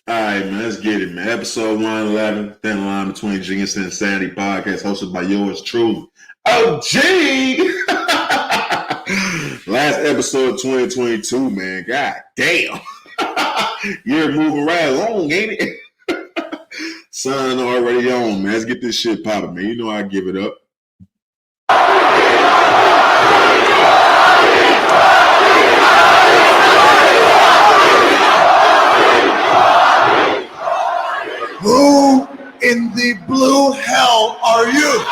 All right, man, let's get it, man. Episode 111, Thin Line Between Genius and Insanity podcast, hosted by yours truly, OG! Last episode of 2022, man. God damn. You're moving right along, ain't it? Sun already on, man. Let's get this shit popping, man. You know I give it up. Who in the blue hell are you?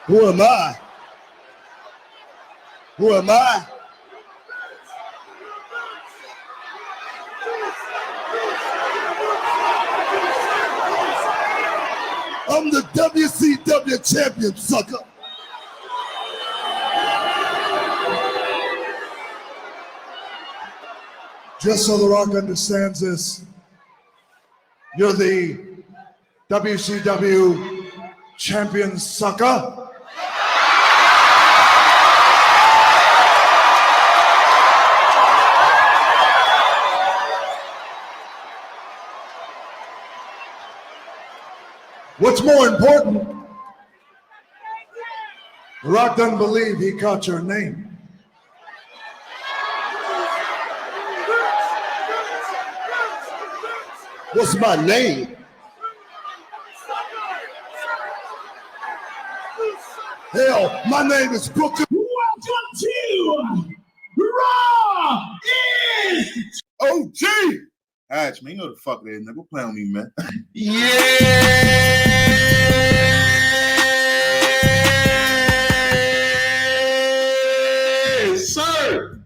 Who am I? Who am I? I'm the WCW champion, sucker. Just so The Rock understands this, you're the WCW champion, sucker. What's more important, The Rock doesn't believe he caught your name. What's my name? Hell, my name is Booker. Welcome to Raw is OG! Hatch, man, you know the fuck that is, man. Go play on me, man. Yes, sir!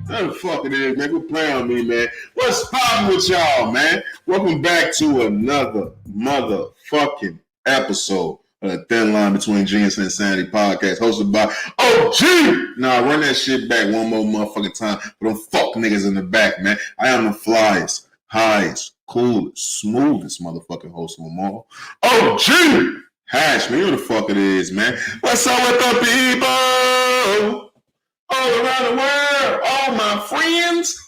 What the fuck it is, man. Go play on me, man. What's poppin' with y'all, man? Welcome back to another motherfucking episode of the Thin Line Between Genius and Insanity podcast, hosted by OG! Nah, run that shit back one more motherfucking time for them fuck niggas in the back, man. I am the flyest, highest, coolest, smoothest motherfucking host of them all. OG! Hash, man, you know the fuck it is, man. What's up with the people? All around the world, all my friends.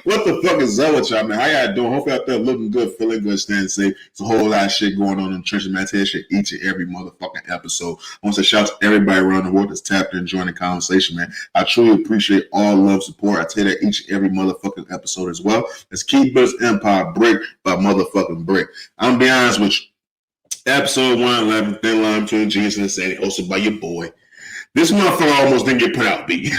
What the fuck is up with y'all, man? How y'all doing? Hopefully out there looking good, feeling good, staying safe. There's a whole lot of shit going on in the trenches, man. I tell you shit each and every motherfucking episode. I want to shout out to everybody around the world that's tapped in and joined the conversation, man. I truly appreciate all love, support. I tell you that each and every motherfucking episode as well. Let's keep this empire brick by motherfucking brick. I'm gonna be honest with you. Episode 111, Thin Line Between Genius and Insanity, hosted by your boy. This motherfucker almost didn't get put out, B.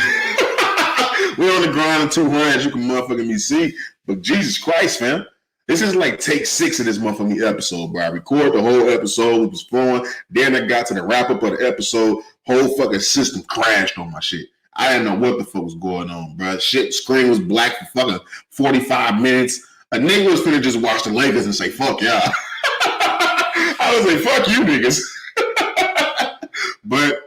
We're on the grind of 200, as you can motherfucking me see. But Jesus Christ, fam. This is like take 6 of this motherfucking episode, bro. I recorded the whole episode. It was flowing. Then I got to the wrap-up of the episode. Whole fucking system crashed on my shit. I didn't know what the fuck was going on, bro. Shit, screen was black for fucking 45 minutes. A nigga was finna just watch the Lakers and say, fuck y'all. I was like, fuck you niggas. But,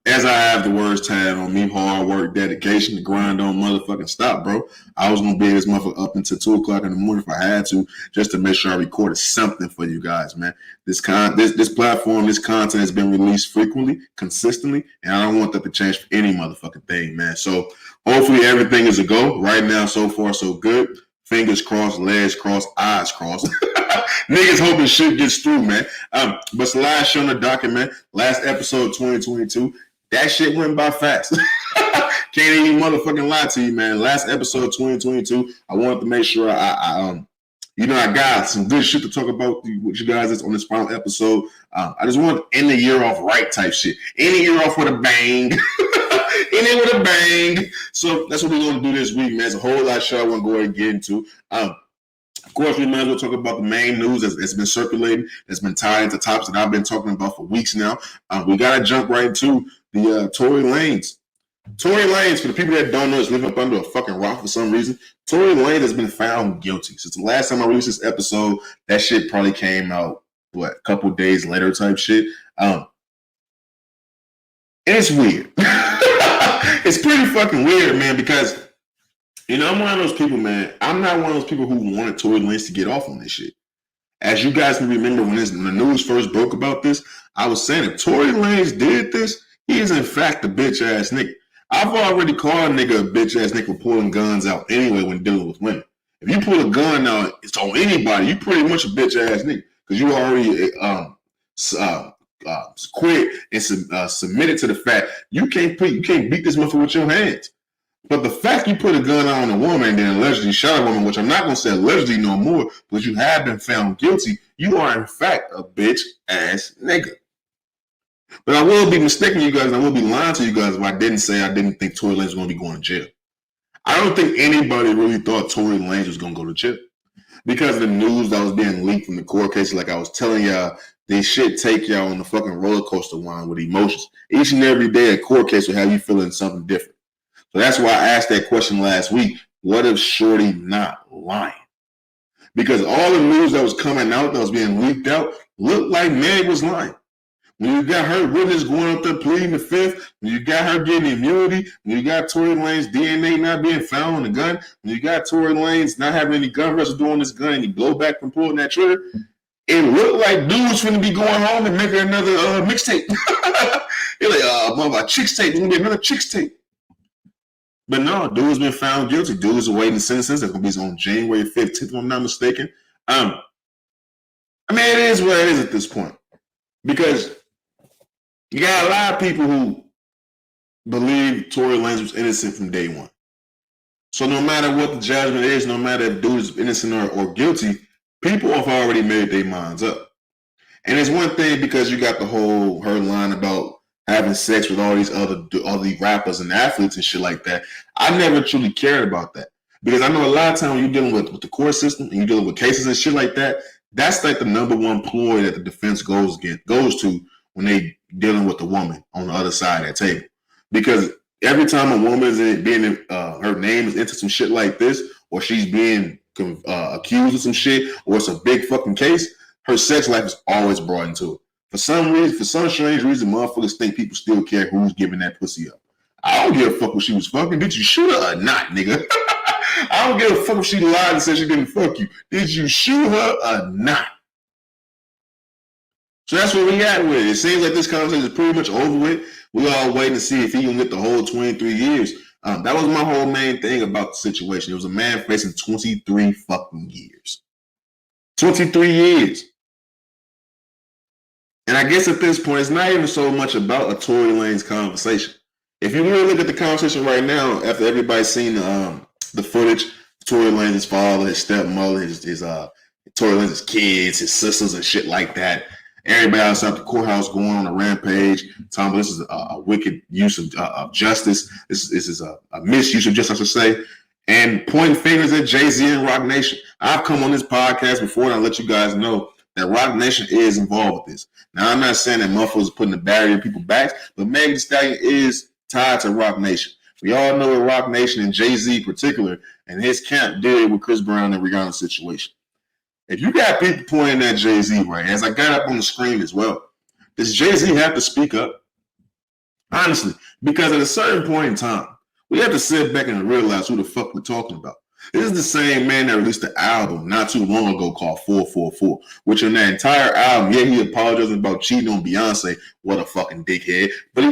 as I have the words tied on me, hard work, dedication, the grind don't motherfucking stop, bro. I was gonna be this motherfucker up until 2 o'clock in the morning if I had to, just to make sure I recorded something for you guys, man. This platform, this content has been released frequently, consistently, and I don't want that to change for any motherfucking thing, man. So hopefully everything is a go. Right now, so far, so good. Fingers crossed, legs crossed, eyes crossed. Niggas hoping shit gets through, man. But it's the last show on the docket, man. Last episode of 2022. That shit went by fast. Can't even motherfucking lie to you, man. Last episode of 2022, I wanted to make sure I got some good shit to talk about with you guys on this final episode. I just want to end the year off right type shit. End the year off with a bang. End it with a bang. So that's what we're going to do this week, man. There's a whole lot of shit I want to go ahead and get into. Of course, we might as well talk about the main news that's been circulating, that's been tied into topics that I've been talking about for weeks now. We got to jump right into the Tory Lanez. Tory Lanez, for the people that don't know, is living up under a fucking rock for some reason. Tory Lanez has been found guilty. Since the last time I released this episode, that shit probably came out, a couple days later type shit. And it's weird. It's pretty fucking weird, man, because You know, I'm one of those people, man. I'm not one of those people who wanted Tory Lanez to get off on this shit. As you guys can remember, when the news first broke about this, I was saying if Tory Lanez did this, he is in fact a bitch ass nigga. I've already called a nigga a bitch ass nigga for pulling guns out anyway when dealing with women. If you pull a gun out, it's on anybody. You pretty much a bitch ass nigga because you already quit and submitted to the fact you can't beat this motherfucker with your hands. But the fact you put a gun on a woman and then allegedly shot a woman, which I'm not going to say allegedly no more, because you have been found guilty, you are in fact a bitch ass nigga. But I will be mistaking you guys and I will be lying to you guys if I didn't say I didn't think Tory Lanez was going to be going to jail. I don't think anybody really thought Tory Lanez was going to go to jail. Because of the news that was being leaked from the court case, like I was telling y'all, they shit take y'all on the fucking roller coaster line with emotions. Each and every day a court case will have you feeling something different. So that's why I asked that question last week. What if Shorty not lying? Because all the news that was coming out, that was being leaked out, looked like Meg was lying. When you got her witness going up there pleading the fifth, when you got her getting immunity, when you got Tory Lanez DNA not being found on the gun, when you got Tory Lanez not having any gun residue on this gun, any blowback from pulling that trigger, it looked like dude was finna be going home and making another mixtape. You're like, my chicks tape, there's gonna be another chicks tape. But no, dude's been found guilty. Dude's awaiting sentences. That's gonna be on January 15th, if I'm not mistaken. I mean, it is what it is at this point. Because you got a lot of people who believe Tory Lanez was innocent from day one. So no matter what the judgment is, no matter if dude is innocent or guilty, people have already made their minds up. And it's one thing because you got her line about having sex with all these other rappers and athletes and shit like that. I never truly cared about that. Because I know a lot of times when you're dealing with the court system and you're dealing with cases and shit like that, that's like the number one ploy that the defense goes to when they dealing with the woman on the other side of that table. Because every time a woman is her name is into some shit like this, or she's being accused of some shit, or it's a big fucking case, her sex life is always brought into it. For some strange reason, motherfuckers think people still care who's giving that pussy up. I don't give a fuck what she was fucking. Did you shoot her or not, nigga? I don't give a fuck if she lied and said she didn't fuck you. Did you shoot her or not? So that's where we at with it. It seems like this conversation is pretty much over with. We all waiting to see if he can get the whole 23 years. That was my whole main thing about the situation. It was a man facing 23 fucking years. 23 years. And I guess at this point, it's not even so much about a Tory Lanez conversation. If you really look at the conversation right now, after everybody's seen the footage, Tory Lanez's father, his stepmother, his Tory Lanez's kids, his sisters, and shit like that. Everybody outside the courthouse going on a rampage. Tom, this is a wicked use of justice. This is a misuse of justice, I should say. And pointing fingers at Jay-Z and Roc Nation. I've come on this podcast before and I let you guys know that Roc Nation is involved with this. Now, I'm not saying that motherfuckers are putting a barrier in people's backs, but Megan Thee Stallion is tied to Roc Nation. We all know what Roc Nation and Jay-Z in particular and his camp did with Chris Brown and Rihanna's situation. If you got people pointing at Jay-Z, right, as I got up on the screen as well, does Jay-Z have to speak up? Honestly, because at a certain point in time, we have to sit back and realize who the fuck we're talking about. This is the same man that released the album not too long ago called 444, which in that entire album, yeah, he apologized about cheating on Beyonce. What a fucking dickhead. But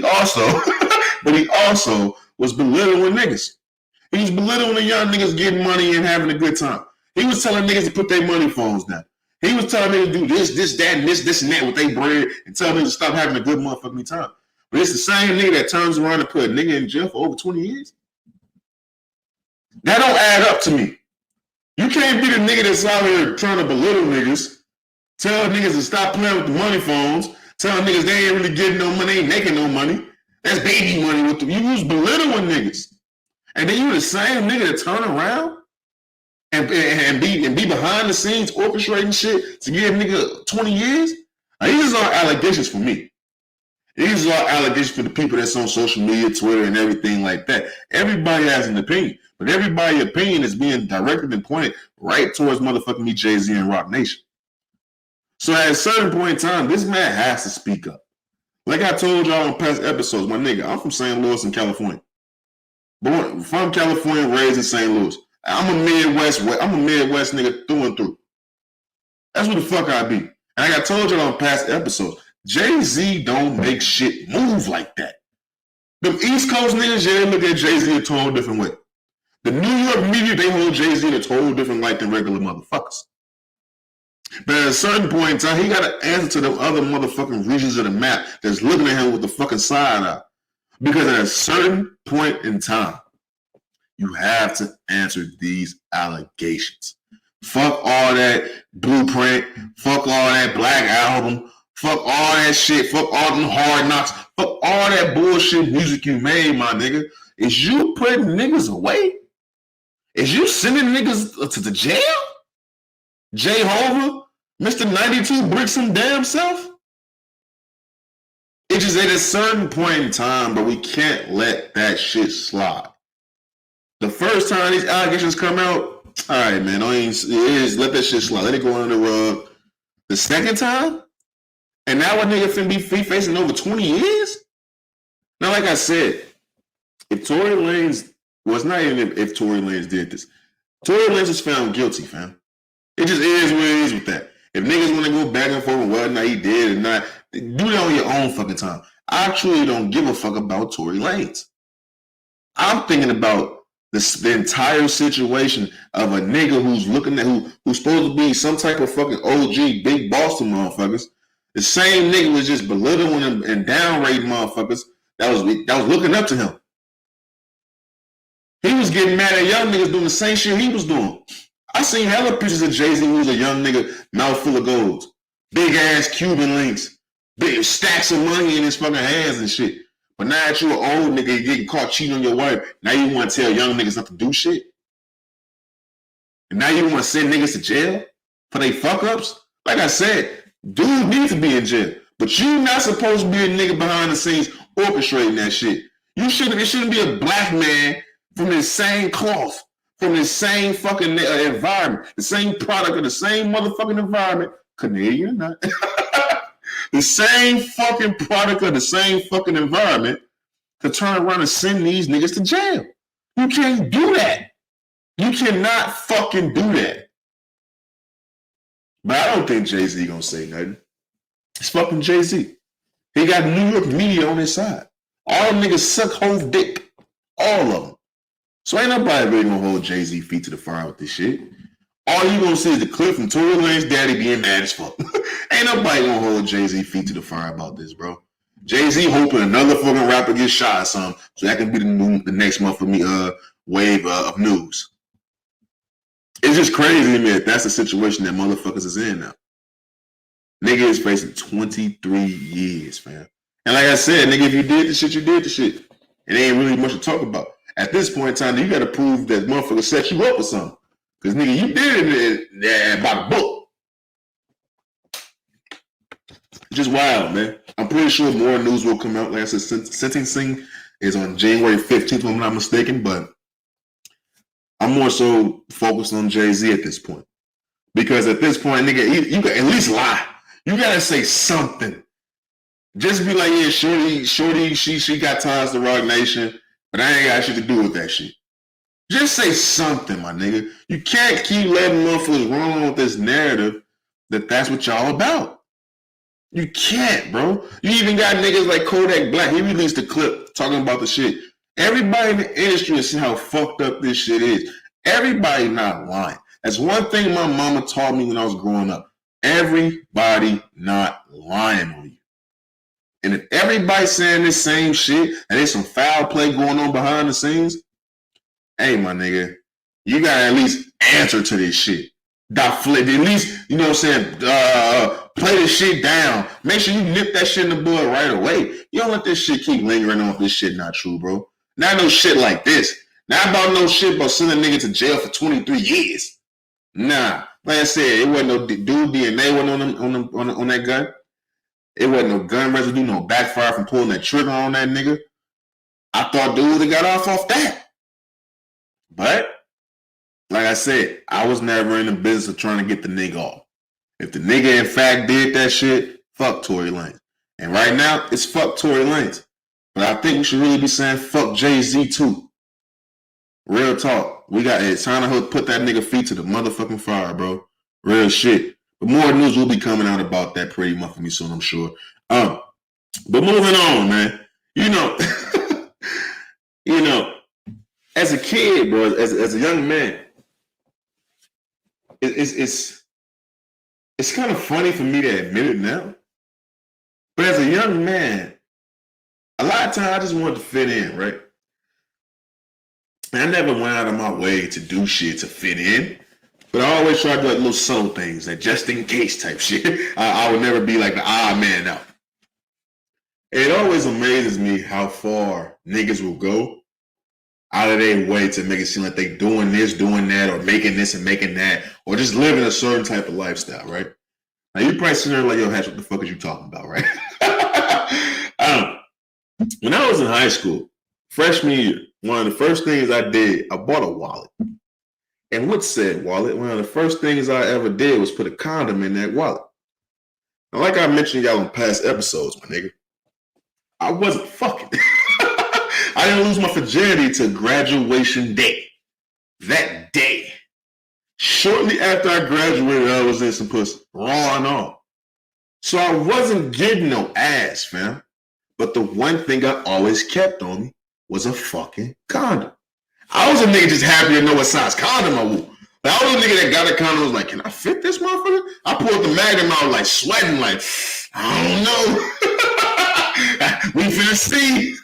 he also was belittling niggas. He was belittling the young niggas getting money and having a good time. He was telling niggas to put their money phones down. He was telling niggas to do this, that, and this, and that with their bread and telling niggas to stop having a good motherfucking time. But it's the same nigga that turns around and put a nigga in jail for over 20 years. That don't add up to me. You can't be the nigga that's out here trying to belittle niggas, tell niggas to stop playing with the money phones, tell niggas they ain't really getting no money, ain't making no money. That's baby money with them. You was belittling niggas. And then you the same nigga that turn around and be behind the scenes orchestrating shit to give nigga 20 years? Now, these are allegations for me. These are allegations for the people that's on social media, Twitter, and everything like that. Everybody has an opinion, but everybody's opinion is being directed and pointed right towards motherfucking me, Jay-Z, and Roc Nation. So at a certain point in time, this man has to speak up. Like I told y'all in past episodes, my nigga, I'm from St. Louis in California. Born from California, raised in St. Louis. I'm a Midwest nigga through and through. That's what the fuck I be. And like I told you on past episodes, Jay-Z don't make shit move like that. The East Coast niggas, yeah, they look at Jay-Z a total different way. The New York media, they hold Jay-Z in a total different light than regular motherfuckers. But at a certain point in time, he got to answer to the other motherfucking regions of the map that's looking at him with the fucking side eye. Because at a certain point in time, you have to answer these allegations. Fuck all that Blueprint. Fuck all that Black Album. Fuck all that shit. Fuck all them Hard Knocks. Fuck all that bullshit music you made, my nigga. Is you putting niggas away? Is you sending niggas to the jail? J-Hova? Mr. 92 bricks some damn self? It's just at a certain point in time, but we can't let that shit slide. The first time these allegations come out, all right, man, let that shit slide. Let it go under the rug. The second time, and now a nigga finna be facing over 20 years? Now, like I said, if Tory Lanez, well, it's not even if Tory Lanez did this. Tory Lanez was found guilty, fam. It just is what it is with that. If niggas want to go back and forth on whether or not he did or not, do that on your own fucking time. I truly don't give a fuck about Tory Lanez. I'm thinking about the entire situation of a nigga who's looking at who's supposed to be some type of fucking OG, big Boston motherfuckers. The same nigga was just belittling and downrating motherfuckers that was looking up to him. He was getting mad at young niggas doing the same shit he was doing. I seen hella pictures of Jay-Z who was a young nigga, mouth full of golds, big ass Cuban links, big stacks of money in his fucking hands and shit. But now that you an old nigga getting caught cheating on your wife, now you want to tell young niggas not to do shit? And now you want to send niggas to jail for they fuck ups? Like I said, dude needs to be in jail. But you not supposed to be a nigga behind the scenes orchestrating that shit. It shouldn't be a black man from the same cloth, from the same fucking environment, the same product of the same motherfucking environment, Canadian or not, the same fucking product of the same fucking environment to turn around and send these niggas to jail. You can't do that. You cannot fucking do that. But I don't think Jay-Z gonna say nothing. It's fucking Jay-Z. He got New York media on his side. All them niggas suck Hov dick. All of them. So ain't nobody really gonna hold Jay-Z feet to the fire with this shit. All you gonna see is the clip from Tory Lanez daddy being mad as fuck. Ain't nobody gonna hold Jay-Z feet to the fire about this, bro. Jay-Z hoping another fucking rapper gets shot or something, so that can be the next month for me wave of news. It's just crazy to me that that's the situation that motherfuckers is in now. Nigga is facing 23 years, fam. And like I said, nigga, if you did the shit, you did the shit. It ain't really much to talk about. At this point in time, you gotta prove that motherfucker set you up or something. Because nigga, you did it by the book. Just wild, man. I'm pretty sure more news will come out. Like I said, sentencing is on January 15th, if I'm not mistaken, but I'm more so focused on Jay-Z at this point. Because at this point, nigga, you got at least lie. You gotta say something. Just be like, yeah, shorty, she got ties to Rock Nation, but I ain't got shit to do with that shit. Just say something, my nigga. You can't keep letting motherfuckers run with this narrative that that's what y'all about. You can't, bro. You even got niggas like Kodak Black. He released a clip talking about the shit. Everybody in the industry has seen how fucked up this shit is. Everybody not lying. That's one thing my mama taught me when I was growing up. Everybody not lying on you. And if everybody's saying this same shit and there's some foul play going on behind the scenes, hey, my nigga, you gotta at least answer to this shit. At least, you know what I'm saying, play this shit down. Make sure you nip that shit in the bud right away. You don't let this shit keep lingering on if this shit not true, bro. Not no shit like this. Not about no shit about sending a nigga to jail for 23 years. Nah. Like I said, it wasn't no dude DNA wasn't on that gun. It wasn't no gun residue, no backfire from pulling that trigger on that nigga. I thought dude would have got off that. But, like I said, I was never in the business of trying to get the nigga off. If the nigga in fact did that shit, fuck Tory Lanez. And right now, it's fuck Tory Lanez. But I think we should really be saying fuck Jay-Z too. Real talk. It's time to put that nigga feet to the motherfucking fire, bro. Real shit. But more news will be coming out about that pretty much for me soon, I'm sure. But moving on, man. You know, as a kid, bro, as a young man, it's kind of funny for me to admit it now. But as a young man, a lot of times I just wanted to fit in, right? And I never went out of my way to do shit to fit in. But I always try to do like little subtle things, like just in case type shit. I would never be like the odd man out. It always amazes me how far niggas will go out of their way to make it seem like they doing this, doing that, or making this and making that, or just living a certain type of lifestyle, right? Now you probably sitting there like, yo, Hatch, what the fuck is you talking about, right? When I was in high school, freshman year, one of the first things I did, I bought a wallet. And with said wallet, one of the first things I ever did was put a condom in that wallet. Now, like I mentioned y'all in past episodes, my nigga, I wasn't fucking. I didn't lose my virginity till graduation day. That day. Shortly after I graduated, I was in some pussy, raw and all. So I wasn't getting no ass, fam. But the one thing I always kept on me was a fucking condom. I was a nigga just happy to know what size condom I wore. Like, I was a nigga that got a condom was like, can I fit this motherfucker? I pulled the magnum out like sweating like, I don't know. We finna see.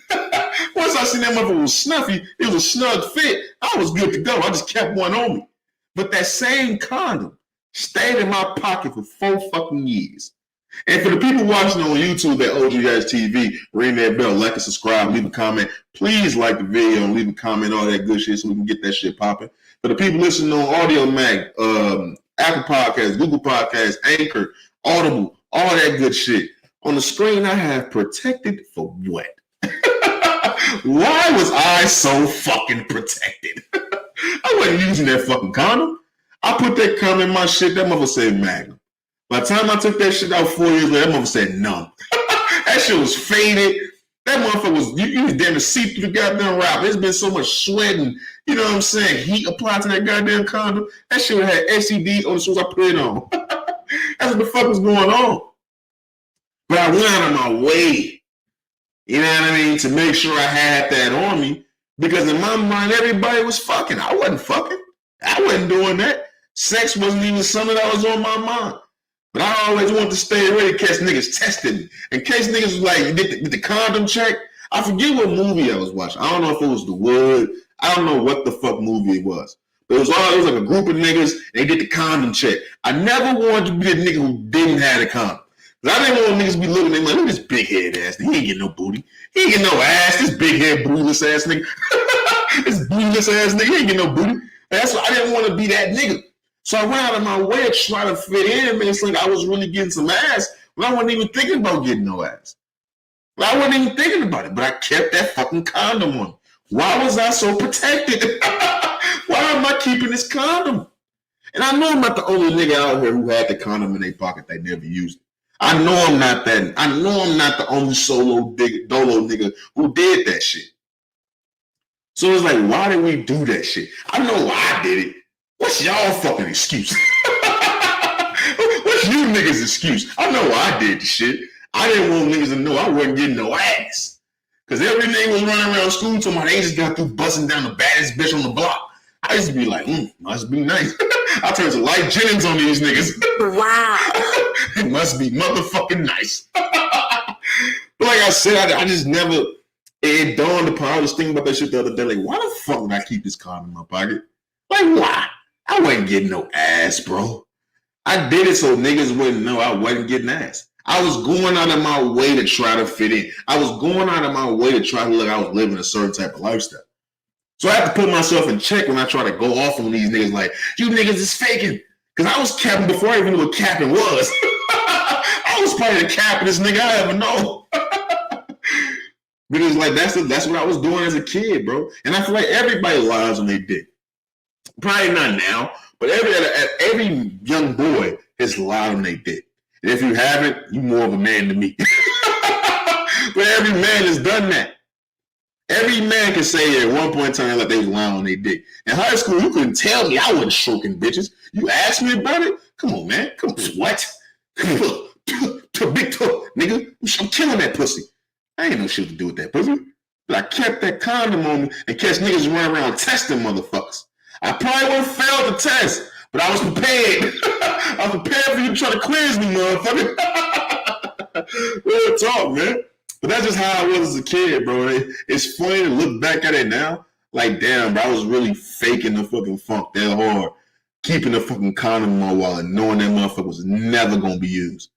Once I seen that motherfucker was snuffy, it was a snug fit. I was good to go. I just kept one on me. But that same condom stayed in my pocket for 4 fucking years. And for the people watching on YouTube at OGHatchTV, ring that bell, like and subscribe, leave a comment. Please like the video and leave a comment, all that good shit so we can get that shit popping. For the people listening on Audio Mac, Apple Podcasts, Google Podcasts, Anchor, Audible, all that good shit. On the screen, I have protected for what? Why was I so fucking protected? I wasn't using that fucking condom. I put that condom in my shit, that motherfucker said Magnum. By the time I took that shit out 4 years later, that motherfucker said no. That shit was faded. That motherfucker was, you was damn to see through the goddamn wrap. There's been so much sweating, you know what I'm saying, heat applied to that goddamn condom. That shit had STD on as soon as I put it on. That's what the fuck was going on. But I went out of my way, you know what I mean, to make sure I had that on me. Because in my mind, everybody was fucking. I wasn't fucking. I wasn't doing that. Sex wasn't even something that was on my mind. But I always wanted to stay ready in case niggas tested me. In case niggas was like, did the condom check? I forget what movie I was watching. I don't know if it was The Wood. I don't know what the fuck movie it was. But it was like a group of niggas, and they did the condom check. I never wanted to be the nigga who didn't have the condom. Because I didn't want niggas to be looking at me like, look at this big head ass nigga. He ain't get no booty. He ain't get no ass. This big head bootyless ass nigga. This bootyless ass nigga. He ain't get no booty. That's why I didn't want to be that nigga. So I went out of my way to try to fit in, man. It's like I was really getting some ass, but I wasn't even thinking about getting no ass. I wasn't even thinking about it, but I kept that fucking condom on. Why was I so protected? Why am I keeping this condom? And I know I'm not the only nigga out here who had the condom in their pocket that never used it. I know I'm not that. I know I'm not the only dolo nigga who did that shit. So it's like, why did we do that shit? I know why I did it. What's y'all fucking excuse? What's you niggas' excuse? I know why I did the shit. I didn't want niggas to know I wasn't getting no ass. Because every nigga was running around school talking about they just got through busting down the baddest bitch on the block. I used to be like, must be nice. I turned to Light Jennings on these niggas. Wow. It must be motherfucking nice. But like I said, I just never, it dawned upon, I was thinking about that shit the other day, like, why the fuck would I keep this condom in my pocket? Like, why? I wasn't getting no ass, bro. I did it so niggas wouldn't know I wasn't getting ass. I was going out of my way to try to fit in. I was going out of my way to try to look I was living a certain type of lifestyle. So I have to put myself in check when I try to go off on these niggas like, you niggas is faking. Because I was capping before I even knew what capping was. I was probably the cappingest nigga I ever know. Because like that's what I was doing as a kid, bro. And I feel like everybody lies when they did. Probably not now, but every young boy has lied when they did. And if you haven't, you more of a man than me. But every man has done that. Every man can say at one point in time like they was lying on their dick. In high school, you couldn't tell me I wasn't stroking bitches. You asked me about it? Come on, man. Come on. What? Big toe, nigga. I'm killing that pussy. I ain't no shit to do with that pussy. But I kept that condom on me and catch niggas running around testing motherfuckers. I probably would have failed the test, but I was prepared. I was prepared for you to try to cleanse me, motherfucker. Real talk, man. But that's just how I was as a kid, bro. It's funny to look back at it now. Like, damn, bro, I was really faking the fucking funk that hard. Keeping the fucking condom in my wallet, knowing that motherfucker was never going to be used.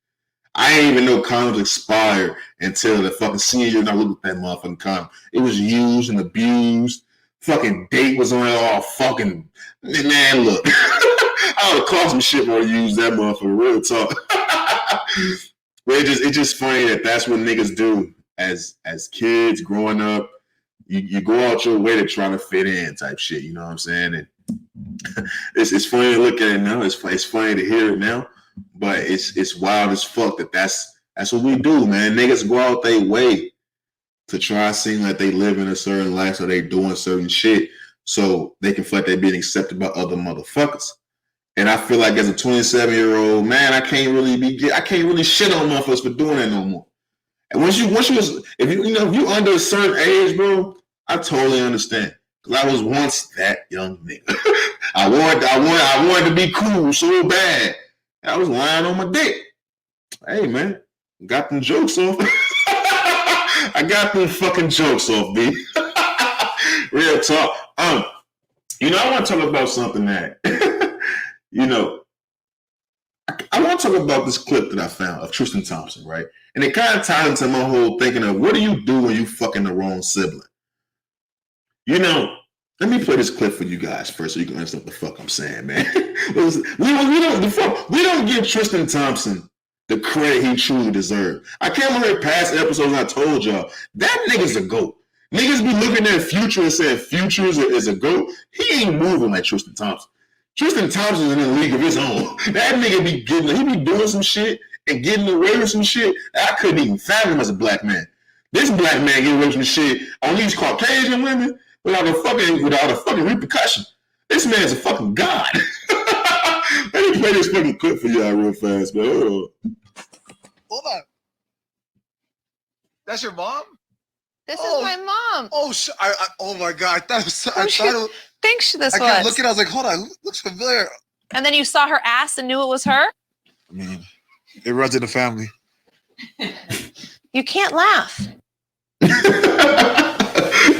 I didn't even know condoms expired until the fucking senior year and I looked at that motherfucking condom. It was used and abused. Fucking date was on it all fucking... Man, look. I would have cost some shit more to use that motherfucker. Real talk. But it's just funny that that's what niggas do as kids growing up. You go out your way to try to fit in type shit. You know what I'm saying? And it's funny to look at it now. It's funny to hear it now. But it's wild as fuck that's what we do, man. Niggas go out their way to try to seem like they live in a certain life, so they doing certain shit, so they can feel like they're being accepted by other motherfuckers. And I feel like as a 27-year-old man, I can't really shit on motherfuckers for doing that no more. And if you under a certain age, bro, I totally understand. Cause I was once that young nigga. I wanted to be cool so bad. I was lying on my dick. Hey man, got them jokes off. I got them fucking jokes off, B. Real talk. I want to talk about something that I want to talk about this clip that I found of Tristan Thompson, right? And it kind of ties into my whole thinking of what do you do when you fucking the wrong sibling? Let me play this clip for you guys first so you can understand what the fuck I'm saying, man. we don't give Tristan Thompson the credit he truly deserves. I came on here past episodes and I told y'all, that nigga's a GOAT. Niggas be looking at Future and saying Future is a GOAT. He ain't moving like Tristan Thompson. Tristan Thompson is in a league of his own. That nigga he be doing some shit and getting away with some shit I couldn't even fathom as a black man. This black man getting away with some shit on these Caucasian women without a fucking repercussion. This man's a fucking god. Let me play this fucking clip for y'all real fast, man. Hold on. That's your mom? This is my mom. Oh, oh my God. I thought this was. I kept looking. I was like, hold on. Looks familiar. And then you saw her ass and knew it was her? I mean, it runs in the family. You can't laugh.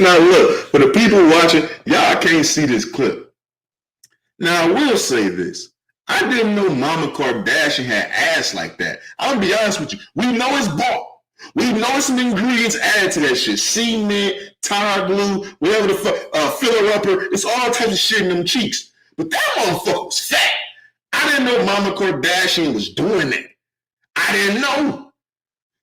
Now look, for the people watching, y'all can't see this clip. Now I will say this. I didn't know Mama Kardashian had ass like that. I'm gonna be honest with you. We know it's bought. We know some ingredients added to that shit. Cement, tire glue, whatever the fuck, filler upper. It's all types of shit in them cheeks. But that motherfucker was fat. I didn't know Mama Kardashian was doing that. I didn't know.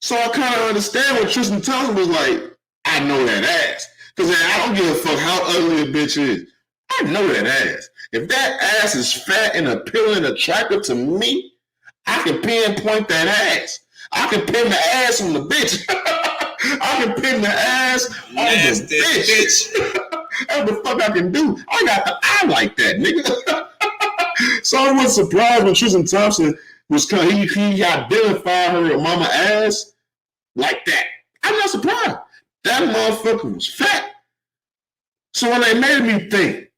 So I kind of understand what Tristan Thompson was like. I know that ass. Because I don't give a fuck how ugly a bitch is. I know that ass. If that ass is fat and appealing and attractive to me, I can pinpoint that ass. I can pin the ass on the bitch. I can pin the ass on the bitch. That's the fuck I can do. I got the eye like that, nigga. So I wasn't surprised when Tristan Thompson was he identified her mama ass like that. I'm not surprised. That motherfucker was fat. So when they made me think,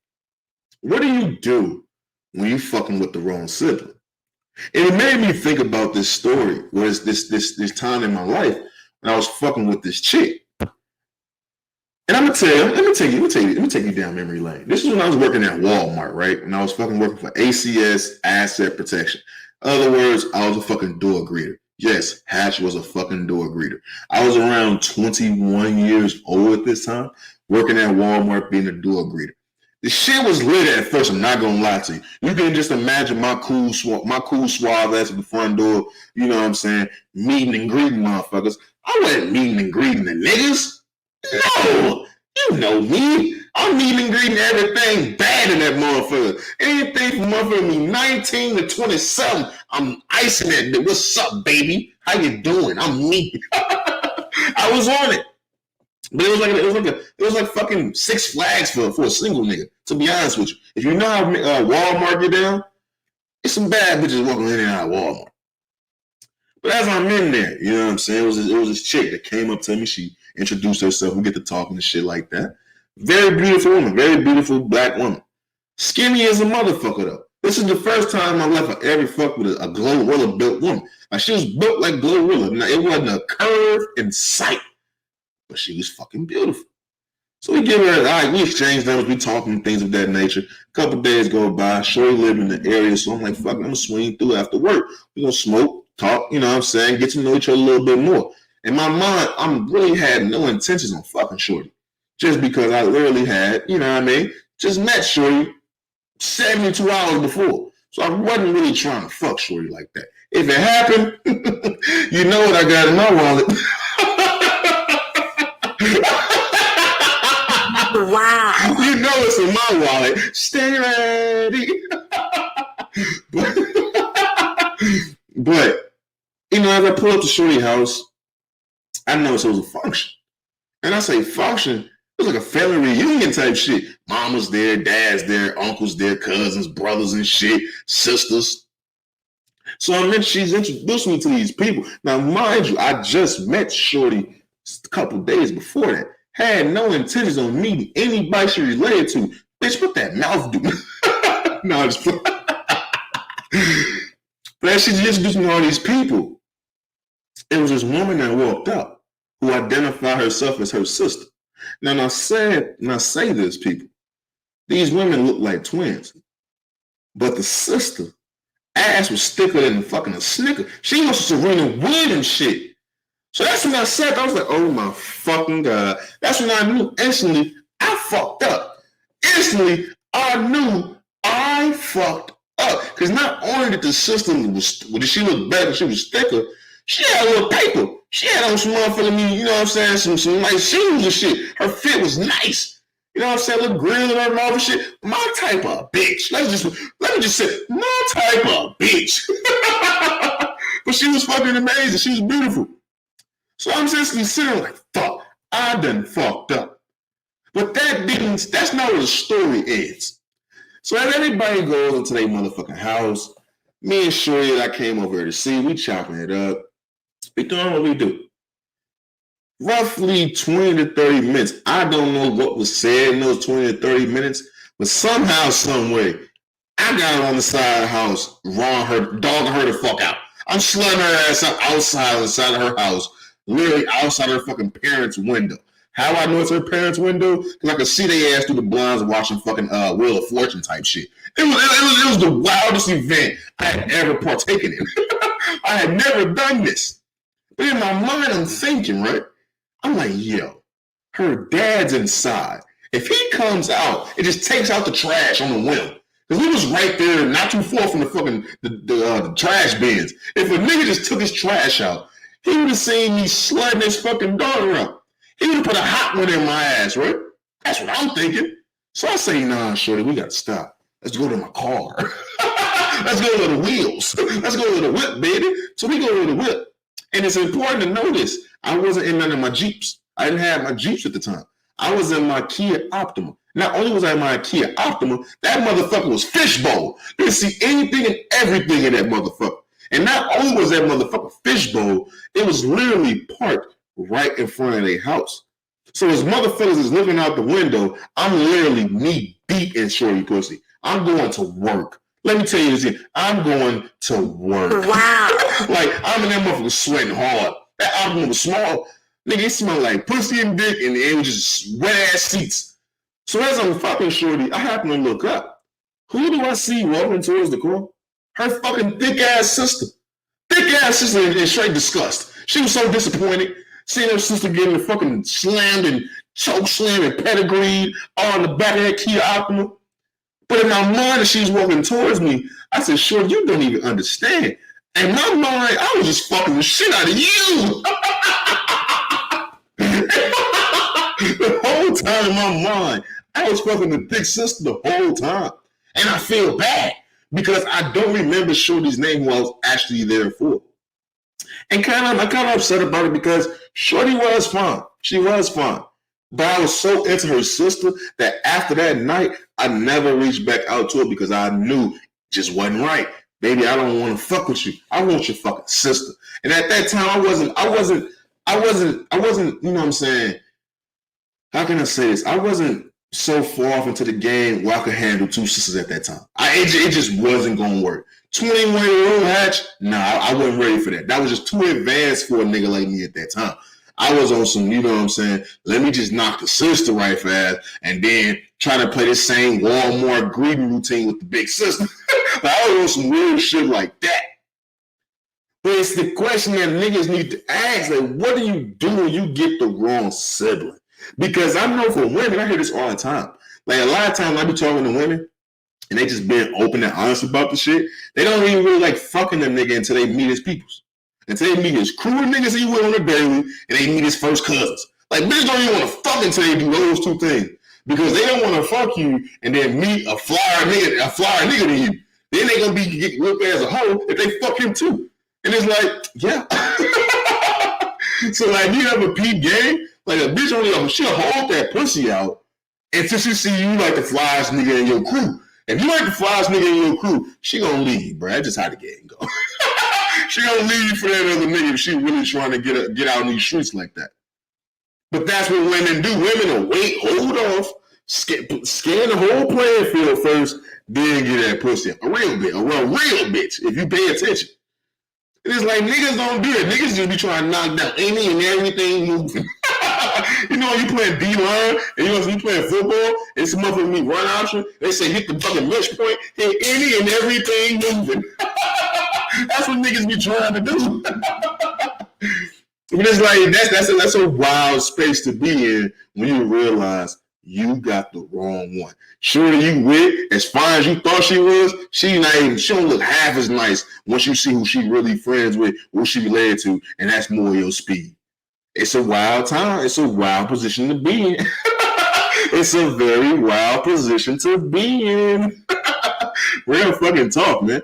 what do you do when you fucking with the wrong sibling? And it made me think about this story where it's this time in my life when I was fucking with this chick. And I'm gonna tell you, let me take you down memory lane. This is when I was working at Walmart, right? And I was fucking working for ACS Asset Protection. In other words, I was a fucking door greeter. Yes, Hatch was a fucking door greeter. I was around 21 years old at this time, working at Walmart being a door greeter. The shit was lit at first, I'm not gonna lie to you. You can just imagine my cool suave ass at the front door, you know what I'm saying, meeting and greeting motherfuckers. I wasn't meeting and greeting the niggas. No, you know me. I'm meeting and greeting everything bad in that motherfucker. Anything from motherfucker me 19 to 27, I'm icing that. What's up, baby? How you doing? I'm me. I was on it. But it was like fucking Six Flags for a single nigga. To be honest with you, if you know how Walmart get down, it's some bad bitches walking in and out of Walmart. But as I'm in there, you know what I'm saying? It was this chick that came up to me. She introduced herself. We get to talking and shit like that. Very beautiful woman, very beautiful black woman. Skinny as a motherfucker though. This is the first time in my life I ever fucked with a Glorilla built woman. Like she was built like Glorilla. Now it wasn't a curve in sight, but she was fucking beautiful. So we give her, we exchange numbers, we talking things of that nature. A couple days go by, Shorty live in the area, so I'm like, fuck, I'm gonna swing through after work. We gonna smoke, talk, you know what I'm saying, get to know each other a little bit more. In my mind, I really had no intentions on fucking Shorty. Just because I literally had, you know what I mean, just met Shorty 72 hours before. So I wasn't really trying to fuck Shorty like that. If it happened, you know what I got in my wallet. Wow. You know it's in my wallet. Stay ready. but you know, as I pull up to Shorty house, I noticed it was a function. And I say function, it was like a family reunion type shit. Mama's there, dad's there, uncles there, cousins, brothers and shit, sisters. So she's introduced me to these people. Now, mind you, I just met Shorty a couple days before that. Had no intentions on meeting anybody she related to. Bitch, what that mouth do? No, I'm just playing. But as she introduced me to all these people, it was this woman that walked up who identified herself as her sister. Now I say this, people. These women look like twins. But the sister, ass was thicker than fucking a Snicker. She was Serena Williams shit. So that's when I said, I was like, oh my fucking God. That's when I knew instantly I fucked up. Instantly, I knew I fucked up. Because not only did the sister, she look better, she was thicker, she had a little paper. She had on some motherfucking, you know what I'm saying, some nice shoes and shit. Her fit was nice. You know what I'm saying? Look grill in her mouth and shit. My type of bitch. Let me just say, my type of bitch. But she was fucking amazing. She was beautiful. So I'm just considering like, fuck, I done fucked up. But that's not where the story ends. So as everybody goes into their motherfucking house, me and Shorty that I came over here to see, we chopping it up. We doing what we do. Roughly 20 to 30 minutes. I don't know what was said in those 20 to 30 minutes, but somehow, some way, I got her on the side of the house, dogging her the fuck out. I'm slutting her ass up outside on the side of her house, literally outside her fucking parents' window. How I know it's her parents' window? Because I could see their ass through the blinds watching fucking Wheel of Fortune type shit. It was the wildest event I had ever partaken in. I had never done this. But in my mind, I'm thinking, right? I'm like, yo, her dad's inside. If he comes out, it just takes out the trash on the whim. Because we was right there, not too far from the fucking the trash bins. If a nigga just took his trash out, he would have seen me slutting his fucking daughter up. He would have put a hot one in my ass, right? That's what I'm thinking. So I say, nah, shorty, we got to stop. Let's go to my car. Let's go to the wheels. Let's go to the whip, baby. So we go to the whip. And it's important to know this. I wasn't in none of my Jeeps. I didn't have my Jeeps at the time. I was in my Kia Optima. Not only was I in my Kia Optima, that motherfucker was fishbowl. You could see anything and everything in that motherfucker. And not only was that motherfucker fishbowl, it was literally parked right in front of their house. So as motherfuckers is looking out the window, I'm literally knee deep in shorty pussy. I'm going to work. Let me tell you this again. I'm going to work. Wow. Like, I'm in that motherfucker sweating hard. That Optima was small. Nigga, it smelled like pussy and dick, and it was just wet-ass seats. So as I'm fucking shorty, I happen to look up. Who do I see walking towards the car? Her fucking thick-ass sister. Thick-ass sister in straight disgust. She was so disappointed. Seeing her sister getting the fucking slammed and choke slammed and pedigreed all in the back of that Kia Optima. But in my mind, as she was walking towards me, I said, sure, you don't even understand. In my mind, I was just fucking the shit out of you. The whole time in my mind, I was fucking the big sister the whole time. And I feel bad because I don't remember Shorty's name who I was actually there for. And I'm kind of upset about it because Shorty was fine. She was fine. But I was so into her sister that after that night, I never reached back out to her because I knew it just wasn't right. Baby, I don't want to fuck with you. I want your fucking sister. And at that time, I wasn't, you know what I'm saying? How can I say this? I wasn't so far off into the game where I could handle two sisters at that time. It just wasn't going to work. 21-year-old Hatch, nah, I wasn't ready for that. That was just too advanced for a nigga like me at that time. I was on some, you know what I'm saying, let me just knock the sister right fast and then try to play the same Walmart greedy routine with the big sister. Like, I was on some weird shit like that. But it's the question that niggas need to ask, like, what do you do when you get the wrong sibling? Because I know for women, I hear this all the time. Like, a lot of times I be talking to women, and they just being open and honest about the shit. They don't even really like fucking them nigga until they meet his peoples. Until they meet his crew of niggas he with on the daily, and they meet his first cousins. Like, bitches don't even want to fuck until they do those two things. Because they don't want to fuck you and then meet a flyer nigga than you. Then they gonna be looked at as a hoe if they fuck him too. And it's like, yeah. So like, you have a peep game, like a bitch only she'll hold that pussy out until she see you like the flyest nigga in your crew. If you like the flyest nigga in your crew, she gonna leave, bro. That's just how the game go. She gonna leave for that other nigga if she really trying to get out in these streets like that. But that's what women do. Women will wait, hold off, scan the whole playing field first, then get that pussy. A real bitch, if you pay attention. It's like niggas don't do that. Niggas just be trying to knock down any and everything moving. You know, when you playing D-line and you playing football, and some motherfucker me run option, they say hit the fucking mesh point, hit any and everything moving. That's what niggas be trying to do. But it's like that's a wild space to be in when you realize you got the wrong one. Sure, you with as fine as you thought she was, she don't look half as nice once you see who she really friends with, who she related to, and that's more your speed. It's a wild time. It's a wild position to be in. It's a very wild position to be in. Real fucking talk, man.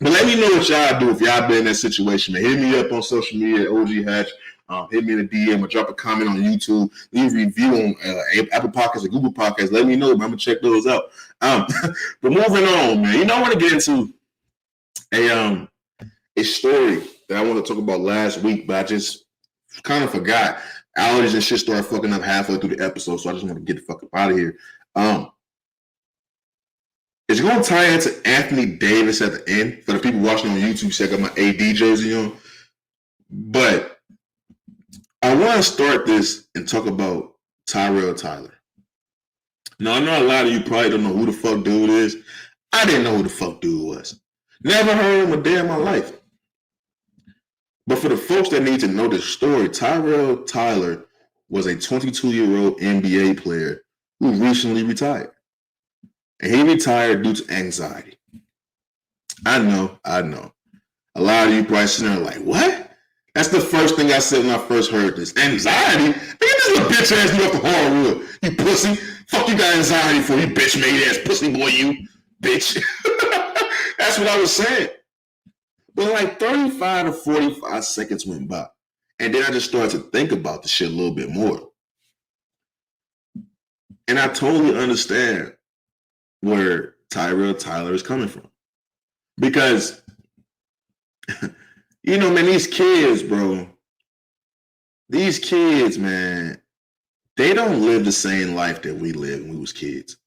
But let me know what y'all do if y'all been in that situation, man. Hit me up on social media at OGHatch. Hit me in a DM or drop a comment on YouTube. Leave a review on Apple Podcasts or Google Podcasts. Let me know. I'm going to check those out. But moving on, man. You know, I want to get into a story that I want to talk about last week, but I just kind of forgot. Allergies and shit started fucking up halfway through the episode, so I just want to get the fuck up out of here. It's going to tie into Anthony Davis at the end. For the people watching on YouTube, see I got my AD jersey on. But I want to start this and talk about Tyrell Tyler. Now, I know a lot of you probably don't know who the fuck dude is. I didn't know who the fuck dude was. Never heard him a day in my life. But for the folks that need to know this story, Tyrell Tyler was a 22-year-old NBA player who recently retired. And he retired due to anxiety. I know. A lot of you probably sitting there like, what? That's the first thing I said when I first heard this. Anxiety? Nigga, this little bitch ass nigga off the hardwood. You pussy. Fuck you got anxiety for, you bitch made ass pussy boy, you bitch. That's what I was saying. But like 35 to 45 seconds went by. And then I just started to think about the shit a little bit more. And I totally understand where Tyrell Tyler is coming from. Because, you know, man, these kids, man, they don't live the same life that we lived when we was kids.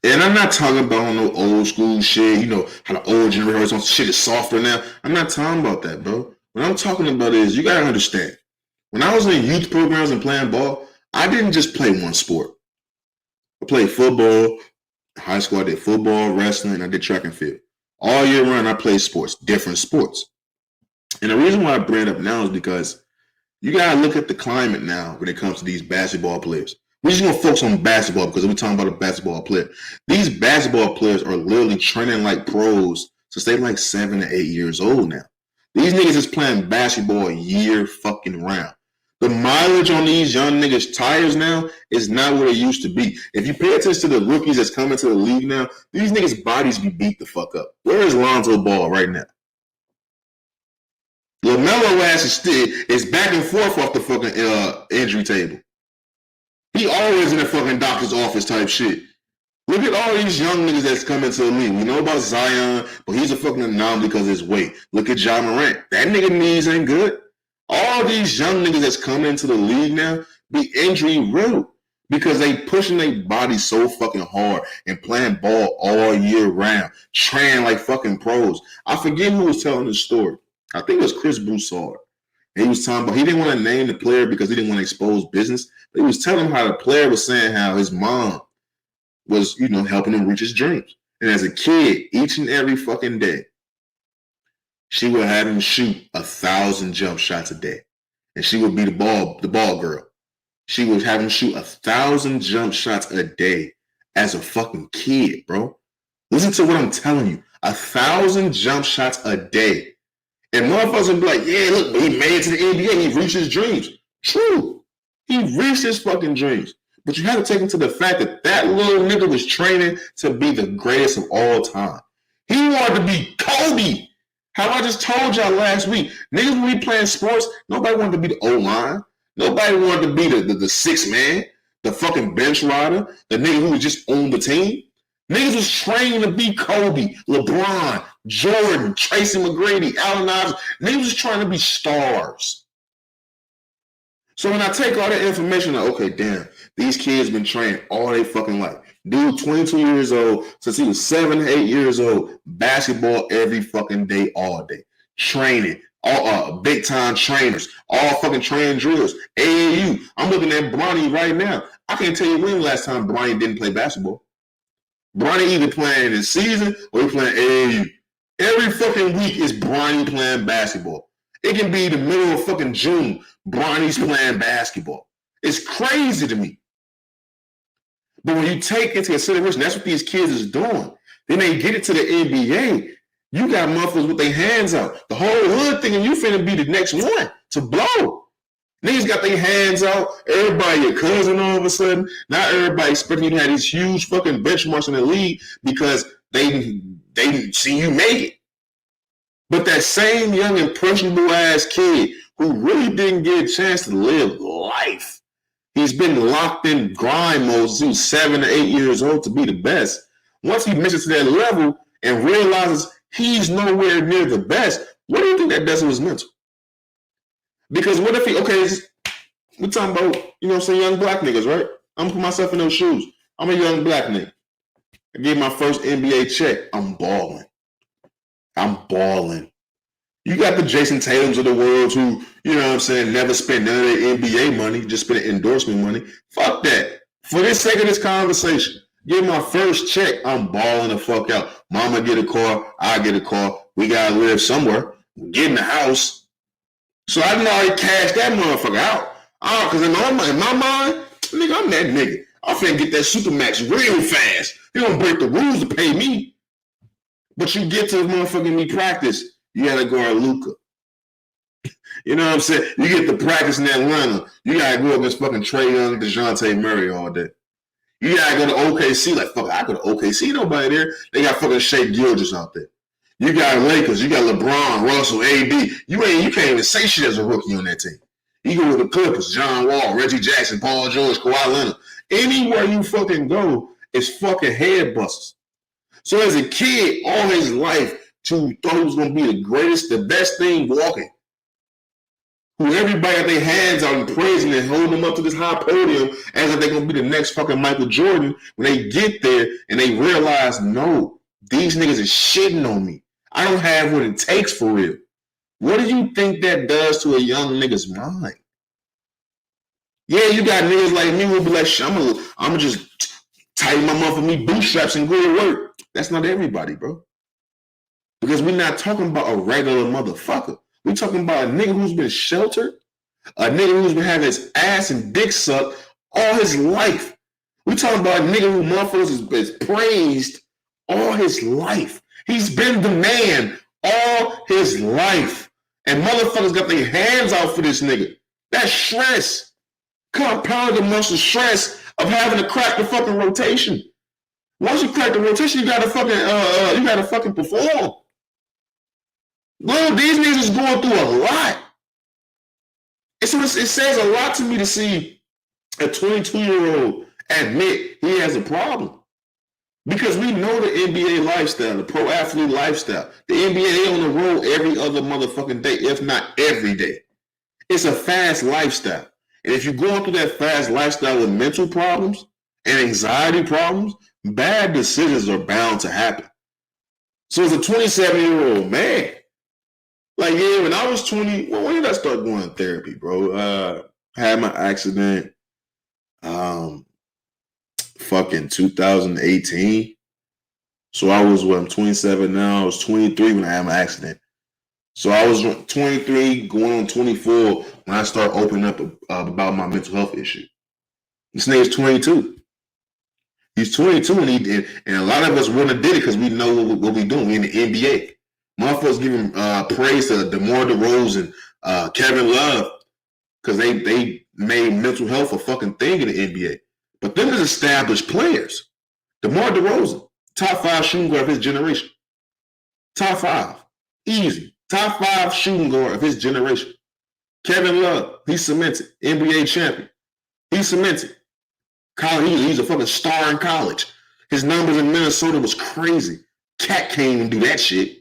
And I'm not talking about no old school shit, you know, how the old generation shit is softer now. I'm not talking about that, bro. What I'm talking about is, you gotta understand, when I was in youth programs and playing ball, I didn't just play one sport. I played football. In high school, I did football, wrestling, and I did track and field. All year round, I played sports, different sports. And the reason why I bring it up now is because you gotta look at the climate now when it comes to these basketball players. We're just going to focus on basketball because we're talking about a basketball player. These basketball players are literally training like pros since they're like 7 to 8 years old now. These niggas is playing basketball year fucking round. The mileage on these young niggas' tires now is not what it used to be. If you pay attention to the rookies that's coming to the league now, these niggas' bodies be beat the fuck up. Where is Lonzo Ball right now? LaMelo ass is back and forth off the fucking injury table. He always in the fucking doctor's office type shit. Look at all these young niggas that's coming to the league. We know about Zion, but he's a fucking anomaly because of his weight. Look at Ja Morant. That nigga knees ain't good. All these young niggas that's coming into the league now be injury riddled because they pushing their body so fucking hard and playing ball all year round, training like fucking pros. I forget who was telling the story. I think it was Chris Broussard. He was talking about, he didn't want to name the player because he didn't want to expose business. But he was telling him how the player was saying how his mom was, helping him reach his dreams. And as a kid, each and every fucking day, she would have him shoot 1,000 jump shots a day. And she would be the ball girl. She would have him shoot 1,000 jump shots a day as a fucking kid, bro. Listen to what I'm telling you. 1,000 jump shots a day. And motherfuckers would be like, yeah, look, he made it to the NBA. He reached his dreams. True. He reached his fucking dreams. But you have to take into the fact that that little nigga was training to be the greatest of all time. He wanted to be Kobe. How I just told y'all last week, niggas when we playing sports, nobody wanted to be the O-line. Nobody wanted to be the sixth man, the fucking bench rider, the nigga who was just on the team. Niggas was training to be Kobe, LeBron, Jordan, Tracy McGrady, Allen Iverson. Niggas was trying to be stars. So when I take all that information, like, okay, damn, these kids been training all their fucking life. Dude, 22 years old, since he was 7, 8 years old, basketball every fucking day, all day. Training, all big time trainers, all fucking training drills. AAU. I'm looking at Bronny right now. I can't tell you when the last time Bronny didn't play basketball. Bronny either playing in the season or he playing AAU. Every fucking week is Bronny playing basketball. It can be the middle of fucking June. Bronny's playing basketball. It's crazy to me. But when you take into consideration, that's what these kids is doing. Then they get it to the NBA. You got motherfuckers with their hands out. The whole hood thinking you finna be the next one to blow. Niggas got their hands out. Everybody your cousin all of a sudden. Not everybody expecting you to have these huge fucking benchmarks in the league because they see you make it. But that same young impressionable ass kid who really didn't get a chance to live life. He's been locked in grind mode since he was 7 to 8 years old to be the best. Once he makes it to that level and realizes he's nowhere near the best, what do you think that does to his mental? Because what if we're talking about, some young black niggas, right? I'm gonna put myself in those shoes. I'm a young black nigga. I gave my first NBA check. I'm balling. You got the Jason Tatums of the world who, never spent none of their NBA money, just spent endorsement money. Fuck that. For the sake of this conversation, get my first check, I'm balling the fuck out. Mama get a car, I get a car. We gotta live somewhere. Get in the house. So I didn't already cash that motherfucker out. Because in my mind, nigga, I'm that nigga. I'm finna get that Supermax real fast. He don't break the rules to pay me. But you get to the motherfucking me practice, you gotta go to Luka. You know what I'm saying? You get to practice in Atlanta, you gotta go against fucking Trae Young, DeJounte Murray all day. You gotta go to OKC, like fuck, I go to OKC, nobody there. They got fucking Shea Gilgeous out there. You got Lakers, you got LeBron, Russell, AD. You can't even say shit as a rookie on that team. You go with the Clippers, John Wall, Reggie Jackson, Paul George, Kawhi Leonard. Anywhere you fucking go, it's fucking head busters. So as a kid, all his life, thought he was going to be the greatest, the best thing walking. Who everybody got their hands out and praising and holding them up to this high podium as if they're going to be the next fucking Michael Jordan. When they get there and they realize, no, these niggas is shitting on me. I don't have what it takes for real. What do you think that does to a young nigga's mind? Yeah, you got niggas like me who'll be like, I'm gonna just tighten my motherfucking bootstraps and go to work. That's not everybody, bro. Because we're not talking about a regular motherfucker. We're talking about a nigga who's been sheltered, a nigga who's been having his ass and dick sucked all his life. We're talking about a nigga who motherfuckers is praised all his life. He's been the man all his life. And motherfuckers got their hands out for this nigga. That's stress. Compounded amongst the stress of having to crack the fucking rotation. Once you crack the rotation, you gotta fucking perform. Bro, these niggas is going through a lot. It says a lot to me to see a 22-year-old admit he has a problem. Because we know the NBA lifestyle, the pro athlete lifestyle. The NBA, they on the road every other motherfucking day, if not every day. It's a fast lifestyle. And if you're going through that fast lifestyle with mental problems and anxiety problems, bad decisions are bound to happen. So as a 27-year-old man, like, yeah, when I was 20, well, when did I start going to therapy, bro? I had my accident fucking 2018. So I was, I'm 27 now. I was 23 when I had my accident. So I was 23 going on 24 when I started opening up about my mental health issue. This nigga's 22. He's 22 and a lot of us wouldn't have did it because we know what we doing. We in the NBA. Motherfuckers giving praise to DeMar DeRozan, Kevin Love, because they made mental health a fucking thing in the NBA. But them is established players. DeMar DeRozan, top 5 shooting guard of his generation. Top 5. Easy. Top 5 shooting guard of his generation. Kevin Love, he's cemented. NBA champion. He's cemented. He's a fucking star in college. His numbers in Minnesota was crazy. Cat can't even do that shit.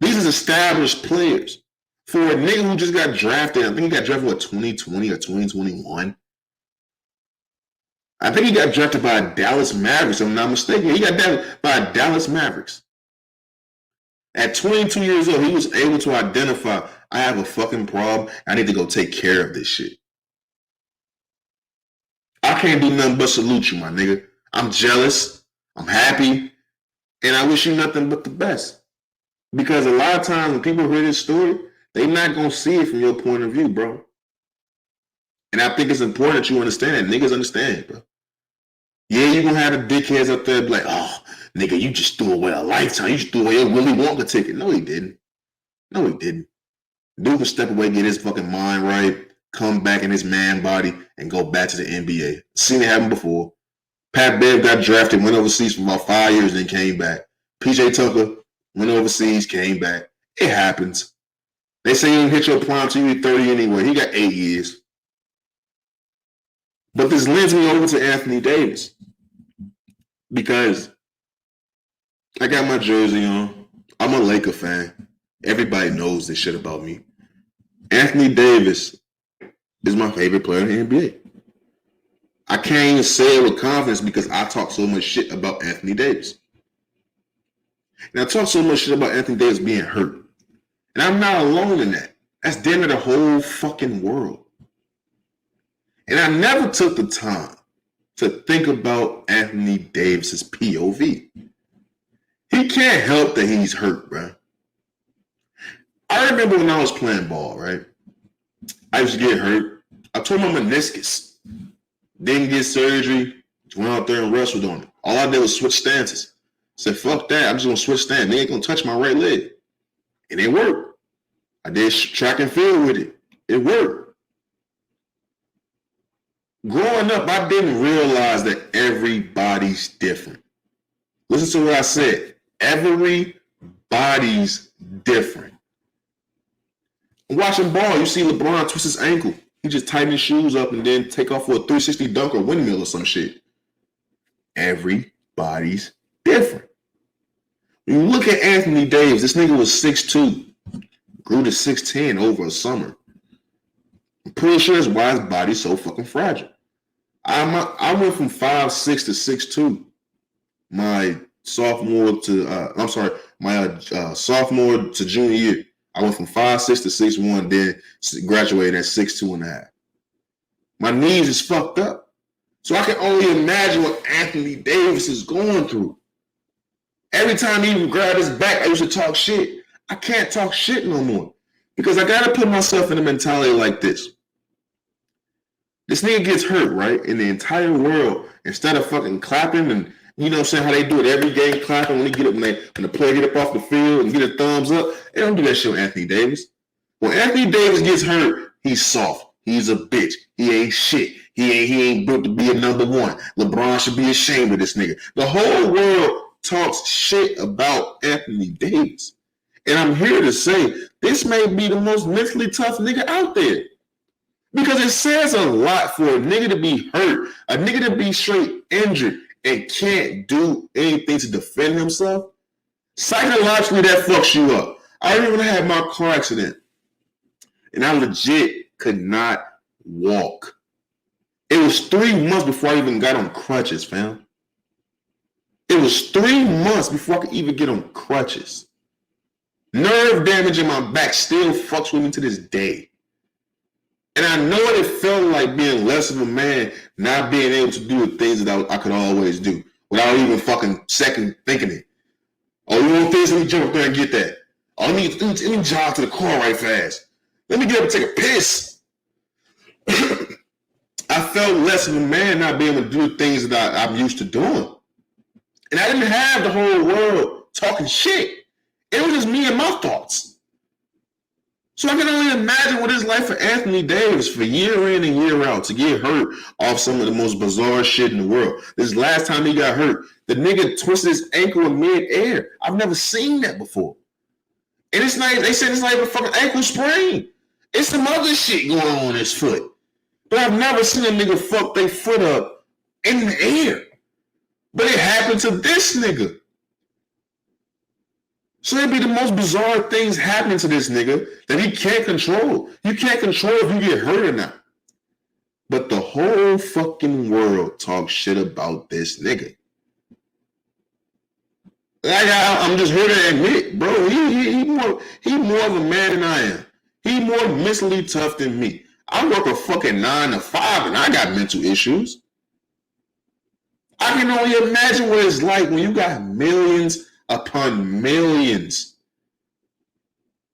These is established players. For a nigga who just got drafted, I think he got drafted, what, 2020 or 2021? I think he got drafted by Dallas Mavericks, if I'm not mistaken. He got drafted by Dallas Mavericks. At 22 years old, he was able to identify, I have a fucking problem. I need to go take care of this shit. I can't do nothing but salute you, my nigga. I'm jealous. I'm happy. And I wish you nothing but the best. Because a lot of times when people hear this story, they're not going to see it from your point of view, bro. And I think it's important that you understand that. Niggas understand, bro. Yeah, you're going to have the dickheads up there be like, oh, nigga, you just threw away a lifetime. You just threw away a Willy Wonka ticket. No, he didn't. No, he didn't. Dude can step away, get his fucking mind right, come back in his man body, and go back to the NBA. Seen it happen before. Pat Bev got drafted, went overseas for about 5 years, then came back. PJ Tucker went overseas, came back. It happens. They say you didn't hit your prime till you're 30 anyway. He got 8 years. But this lends me over to Anthony Davis. Because I got my jersey on. I'm a Laker fan. Everybody knows this shit about me. Anthony Davis is my favorite player in the NBA. I can't even say it with confidence because I talk so much shit about Anthony Davis. And I talk so much shit about Anthony Davis being hurt. And I'm not alone in that. That's damn near the whole fucking world. And I never took the time to think about Anthony Davis's POV. He can't help that he's hurt, bro. I remember when I was playing ball, right? I used to get hurt. I tore my meniscus. Didn't get surgery. Went out there and wrestled on it. All I did was switch stances. Said, fuck that. I'm just going to switch stances. They ain't going to touch my right leg. And it worked. I did track and field with it. It worked. Growing up, I didn't realize that everybody's different. Listen to what I said. Everybody's different. Watching ball, you see LeBron twist his ankle. He just tighten his shoes up and then take off for a 360 dunk or windmill or some shit. Everybody's different. When you look at Anthony Davis, this nigga was 6'2", grew to 6'10" over a summer. I'm pretty sure that's why his body's so fucking fragile. I went from 5'6" to 6'2". My sophomore to junior year. I went from 5'6" to 6'1", then graduated at 6'2.5". My knees is fucked up. So I can only imagine what Anthony Davis is going through. Every time he would grab his back, I used to talk shit. I can't talk shit no more. Because I got to put myself in a mentality like this. This nigga gets hurt, right? And the entire world, instead of fucking clapping and, you know what I'm saying, how they do it every game, clapping when the player get up off the field and get a thumbs up. They don't do that shit with Anthony Davis. When Anthony Davis gets hurt, he's soft. He's a bitch. He ain't shit. He ain't built to be a number one. LeBron should be ashamed of this nigga. The whole world talks shit about Anthony Davis. And I'm here to say this may be the most mentally tough nigga out there. Because it says a lot for a nigga to be hurt, a nigga to be straight injured and can't do anything to defend himself. Psychologically, that fucks you up. I remember I had my car accident and I legit could not walk. It was 3 months before I even got on crutches, fam. It was 3 months before I could even get on crutches. Nerve damage in my back still fucks with me to this day. And I know what it felt like being less of a man, not being able to do the things that I could always do without even fucking second thinking it. Oh, you want this? Let me jump up there and get that. Oh, let me jog to the car right fast. Let me get up and take a piss. I felt less of a man not being able to do the things that I'm used to doing. And I didn't have the whole world talking shit. It was just me and my thoughts. So I can only imagine what it's like for Anthony Davis for year in and year out to get hurt off some of the most bizarre shit in the world. This last time he got hurt, the nigga twisted his ankle in mid-air. I've never seen that before. And it's not, they said it's not even a fucking ankle sprain. It's some other shit going on his foot. But I've never seen a nigga fuck their foot up in the air. But it happened to this nigga. So it'd be the most bizarre things happening to this nigga that he can't control. You can't control if you get hurt or not. But the whole fucking world talks shit about this nigga. I'm just here to admit, bro, he more of a man than I am. He more mentally tough than me. I work a fucking 9 to 5 and I got mental issues. I can only imagine what it's like when you got millions upon millions.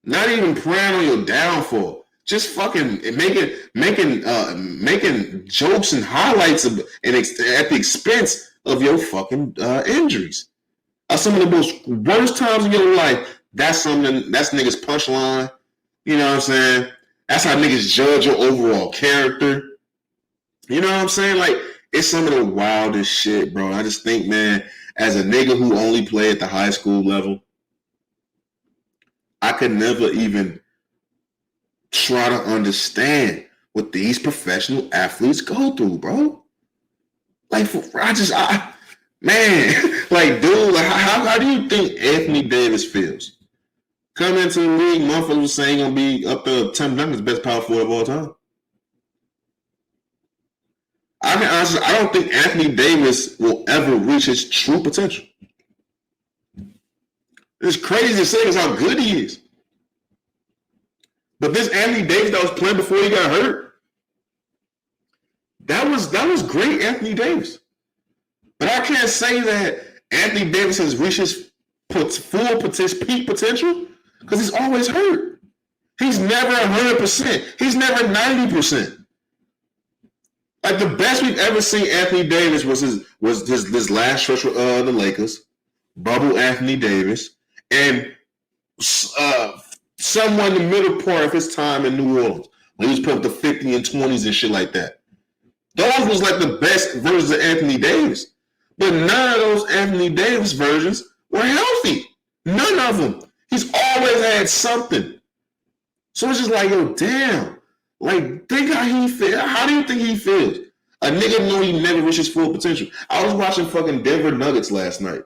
Not even praying on your downfall. Just fucking making jokes and highlights at the expense of your fucking injuries. Some of the most worst times in your life, that's niggas punchline. You know what I'm saying? That's how niggas judge your overall character. You know what I'm saying? Like, it's some of the wildest shit, bro. I just think, man, as a nigga who only played at the high school level, I could never even try to understand what these professional athletes go through, bro. Like, man, like, dude, like, how do you think Anthony Davis feels? Coming into the league, motherfuckers was saying gonna be up to Tim Duncan's best power forward of all time. I don't think Anthony Davis will ever reach his true potential. It's crazy to say because how good he is. But this Anthony Davis that was playing before he got hurt, that was great Anthony Davis. But I can't say that Anthony Davis has reached his full peak potential because he's always hurt. He's never 100%. He's never 90%. Like, the best we've ever seen Anthony Davis was this last stretch with the Lakers, bubble Anthony Davis, and somewhat in the middle part of his time in New Orleans when he was putting up the 50 and 20s and shit like that. Those was like the best versions of Anthony Davis. But none of those Anthony Davis versions were healthy. None of them. He's always had something. So it's just like, yo, damn. Like, think how he feels. How do you think he feels? A nigga know he never reached his full potential. I was watching fucking Denver Nuggets last night.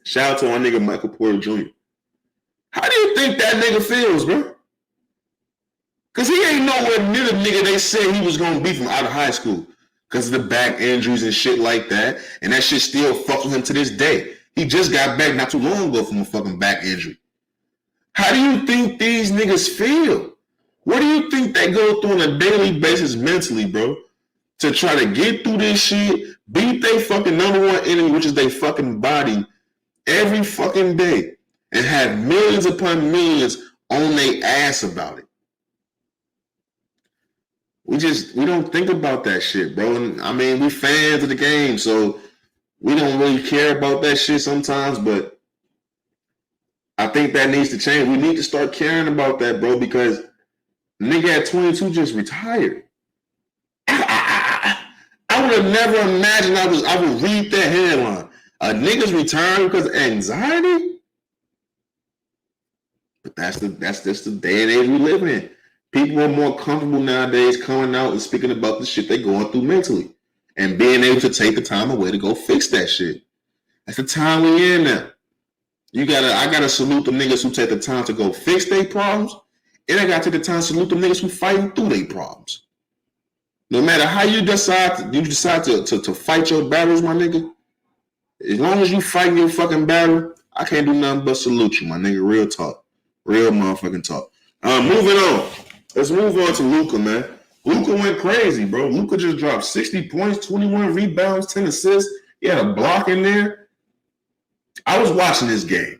Shout out to our nigga Michael Porter Jr. How do you think that nigga feels, bro? Because he ain't nowhere near the nigga they said he was going to be from out of high school because of the back injuries and shit like that. And that shit still fucks with him to this day. He just got back not too long ago from a fucking back injury. How do you think these niggas feel? What do you think they go through on a daily basis mentally, bro? To try to get through this shit, beat their fucking number one enemy, which is their fucking body, every fucking day, and have millions upon millions on their ass about it. We don't think about that shit, bro. And I mean, we fans of the game, so we don't really care about that shit sometimes, but I think that needs to change. We need to start caring about that, bro, because nigga at 22 just retired. I would have never imagined I would read that headline. A nigga's retiring because of anxiety? But that's just the day and age we live in. People are more comfortable nowadays coming out and speaking about the shit they're going through mentally and being able to take the time away to go fix that shit. That's the time we in now. I gotta salute the niggas who take the time to go fix their problems, and I gotta take the time to salute the niggas who fighting through their problems. No matter how you decide to fight your battles, my nigga. As long as you fight your fucking battle, I can't do nothing but salute you, my nigga. Real talk. Real motherfucking talk. Moving on. Let's move on to Luka, man. Luka went crazy, bro. Luka just dropped 60 points, 21 rebounds, 10 assists. He had a block in there. I was watching this game.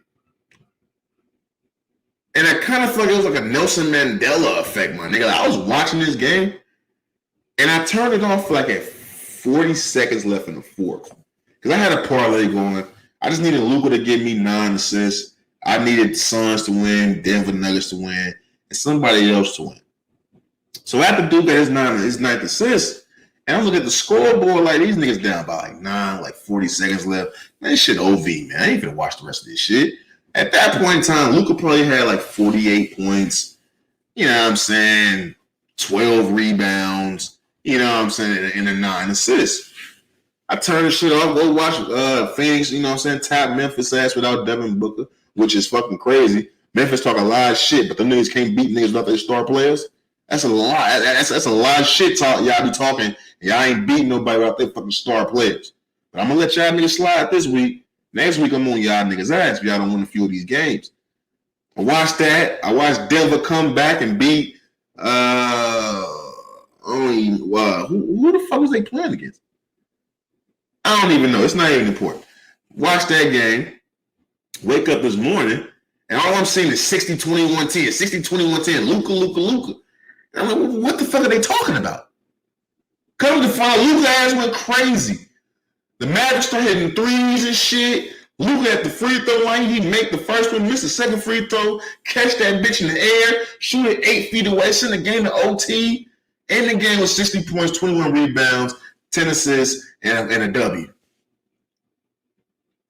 And I kind of felt like it was like a Nelson Mandela effect, my nigga. Like, I was watching this game, and I turned it off for like at 40 seconds left in the fourth. Because I had a parlay going. I just needed Luka to give me 9 assists. I needed Suns to win, Denver Nuggets to win, and somebody else to win. So after Duke got his ninth assist, and I'm looking at the scoreboard like these niggas down by like 9, like 40 seconds left. Man, this shit OV, man. I ain't gonna watch the rest of this shit. At that point in time, Luka probably had like 48 points. You know what I'm saying? 12 rebounds. You know what I'm saying? And the 9 assists. I turned the shit off. Go watch Phoenix, you know what I'm saying? Tap Memphis ass without Devin Booker, which is fucking crazy. Memphis talk a lot of shit, but them niggas can't beat niggas without their star players. That's a lot. That's a lot of shit talk y'all be talking. Y'all ain't beating nobody without their fucking star players. But I'm gonna let y'all niggas slide this week. Next week I'm on y'all niggas' ass if y'all don't win a few of these games. I watched that. I watched Denver come back and beat who the fuck was they playing against? I don't even know. It's not even important. Watch that game. Wake up this morning, and all I'm seeing is 60-21-10, 60-21-10, Luka. And I'm like, what the fuck are they talking about? Come to find Luka ass went crazy. The Mavericks started hitting threes and shit. Luka at the free throw line, he make the first one, miss the second free throw, catch that bitch in the air, shoot it 8 feet away, send the game to OT. End the game with 60 points, 21 rebounds, 10 assists, and a W.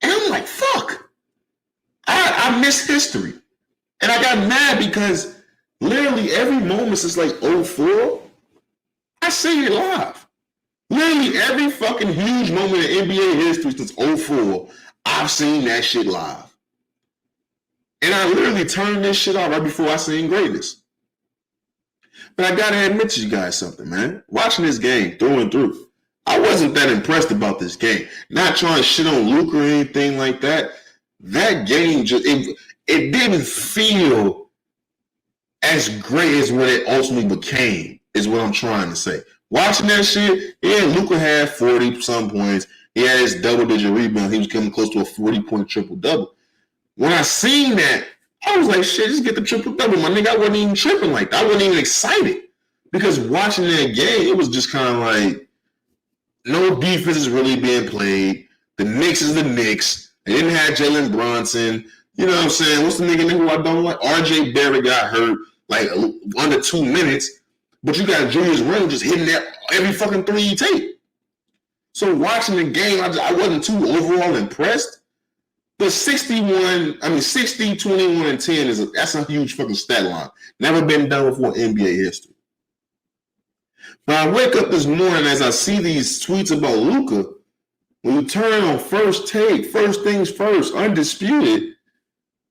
And I'm like, fuck. I miss history. And I got mad because literally every moment since like 04, I seen it live. Literally every fucking huge moment in NBA history since 04, I've seen that shit live. And I literally turned this shit off right before I seen greatness. But I gotta admit to you guys something, man. Watching this game through and through, I wasn't that impressed about this game. Not trying to shit on Luka or anything like that. That game just it didn't feel as great as what it ultimately became, is what I'm trying to say. Watching that shit, yeah, Luka had 40 some points. He had his double-digit rebound. He was coming close to a 40-point triple-double. When I seen that, I was like, shit, just get the triple-double. My nigga, I wasn't even tripping like that. I wasn't even excited. Because watching that game, it was just kind of like, no defense is really being played. The Knicks is the Knicks. They didn't have Jalen Brunson. You know what I'm saying? What's the nigga who I don't like? RJ Barrett got hurt like under 2 minutes. But you got Julius Randle just hitting that every fucking three you take. So watching the game, I wasn't too overall impressed. But 60, 21, and 10 that's a huge fucking stat line. Never been done before in NBA history. But I wake up this morning as I see these tweets about Luka. When you turn on first take, first things first, undisputed,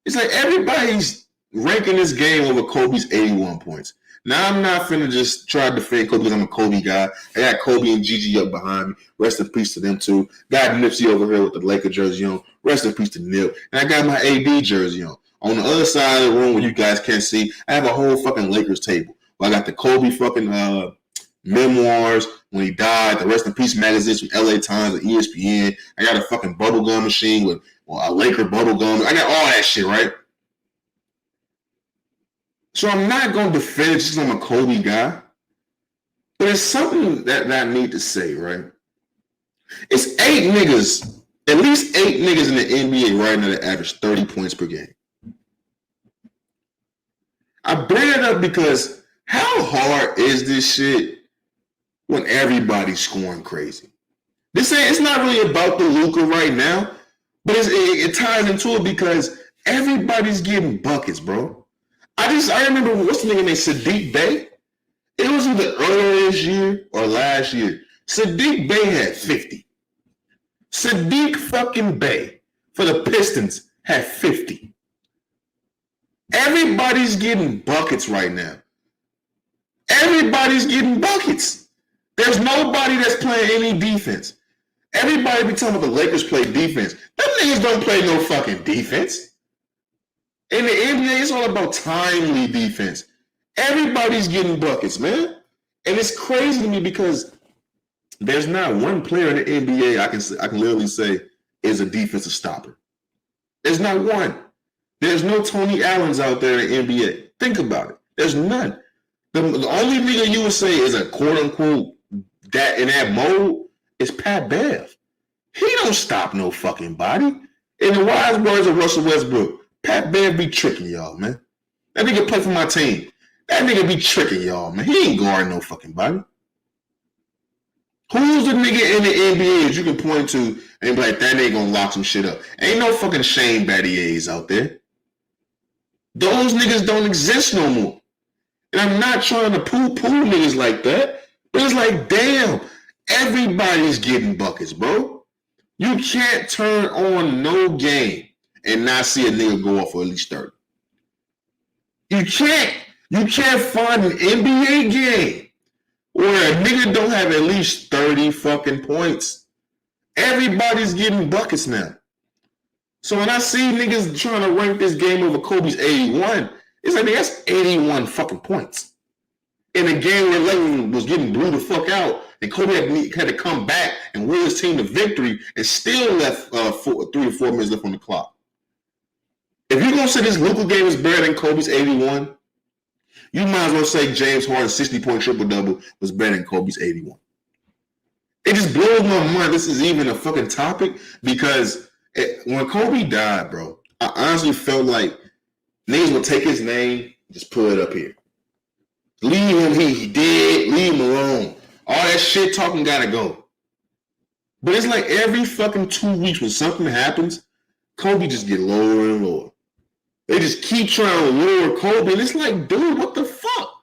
it's like everybody's ranking this game over Kobe's 81 points. Now, I'm not finna just try to defend Kobe because I'm a Kobe guy. I got Kobe and Gigi up behind me. Rest in peace to them too. Got Nipsey over here with the Laker jersey on. Rest in peace to Nip. And I got my AD jersey on. On the other side of the room where you guys can't see, I have a whole fucking Lakers table. I got the Kobe fucking memoirs when he died, the Rest in Peace magazines from LA Times and ESPN. I got a fucking bubblegum machine with a Laker bubblegum. I got all that shit, right? So I'm not going to defend it just because I'm a Kobe guy. But it's something that I need to say, right? It's at least 8 niggas in the NBA right now that average 30 points per game. I bring it up because how hard is this shit when everybody's scoring crazy? It's not really about the Luka right now, but it ties into it because everybody's getting buckets, bro. I remember what's the nigga named Sadiq Bey? It was either earlier this year or last year. Sadiq Bey had 50. Sadiq fucking Bey for the Pistons had 50. Everybody's getting buckets right now. Everybody's getting buckets. There's nobody that's playing any defense. Everybody be talking about the Lakers play defense. Them niggas don't play no fucking defense. In the NBA, it's all about timely defense. Everybody's getting buckets, man. And it's crazy to me because there's not one player in the NBA I can literally say is a defensive stopper. There's not one. There's no Tony Allens out there in the NBA. Think about it. There's none. The only nigga you would say is a quote-unquote that in that mode is Pat Bev. He don't stop no fucking body. In the wise words of Russell Westbrook, Pat Bev be tricking y'all, man. That nigga play for my team. That nigga be tricking y'all, man. He ain't guarding no fucking body. Who's the nigga in the NBA that you can point to and be like, that nigga gonna lock some shit up? Ain't no fucking Shane Battiers out there. Those niggas don't exist no more. And I'm not trying to poo-poo niggas like that, but it's like, damn, everybody's getting buckets, bro. You can't turn on no game and not see a nigga go off for at least 30. You can't find an NBA game where a nigga don't have at least 30 fucking points. Everybody's getting buckets now. So when I see niggas trying to rank this game over Kobe's 81, it's like, that's 81 fucking points. In a game where Lakers was getting blew the fuck out, and Kobe had to come back and will his team to victory and still left 3 to 4 minutes left on the clock. If you're going to say this Luka game is better than Kobe's 81, you might as well say James Harden's 60-point triple-double was better than Kobe's 81. It just blows my mind this is even a fucking topic because when Kobe died, bro, I honestly felt like niggas would take his name, just put it up here. Leave him, he dead, leave him alone. All that shit talking gotta go. But it's like every fucking 2 weeks when something happens, Kobe just get lower and lower. They just keep trying to lower Kobe, and it's like, dude, what the fuck?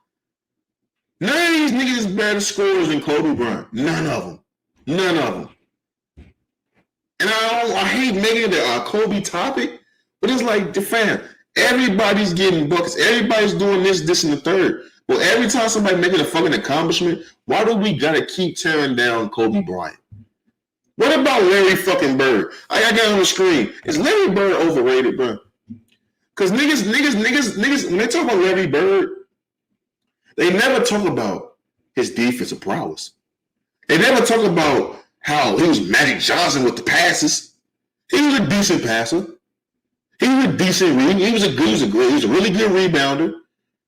None of these niggas is better scorers than Kobe Bryant. None of them. None of them. And I hate making it a Kobe topic, but it's like, fam, everybody's getting buckets. Everybody's doing this, and the third. Well, every time somebody making a fucking accomplishment, why do we gotta keep tearing down Kobe Bryant? What about Larry fucking Bird? I got it on the screen. Is Larry Bird overrated, bro? Because niggas, when they talk about Larry Bird, they never talk about his defensive prowess. They never talk about how he was Magic Johnson with the passes. He was a decent passer. He was a decent read. He was a really good rebounder.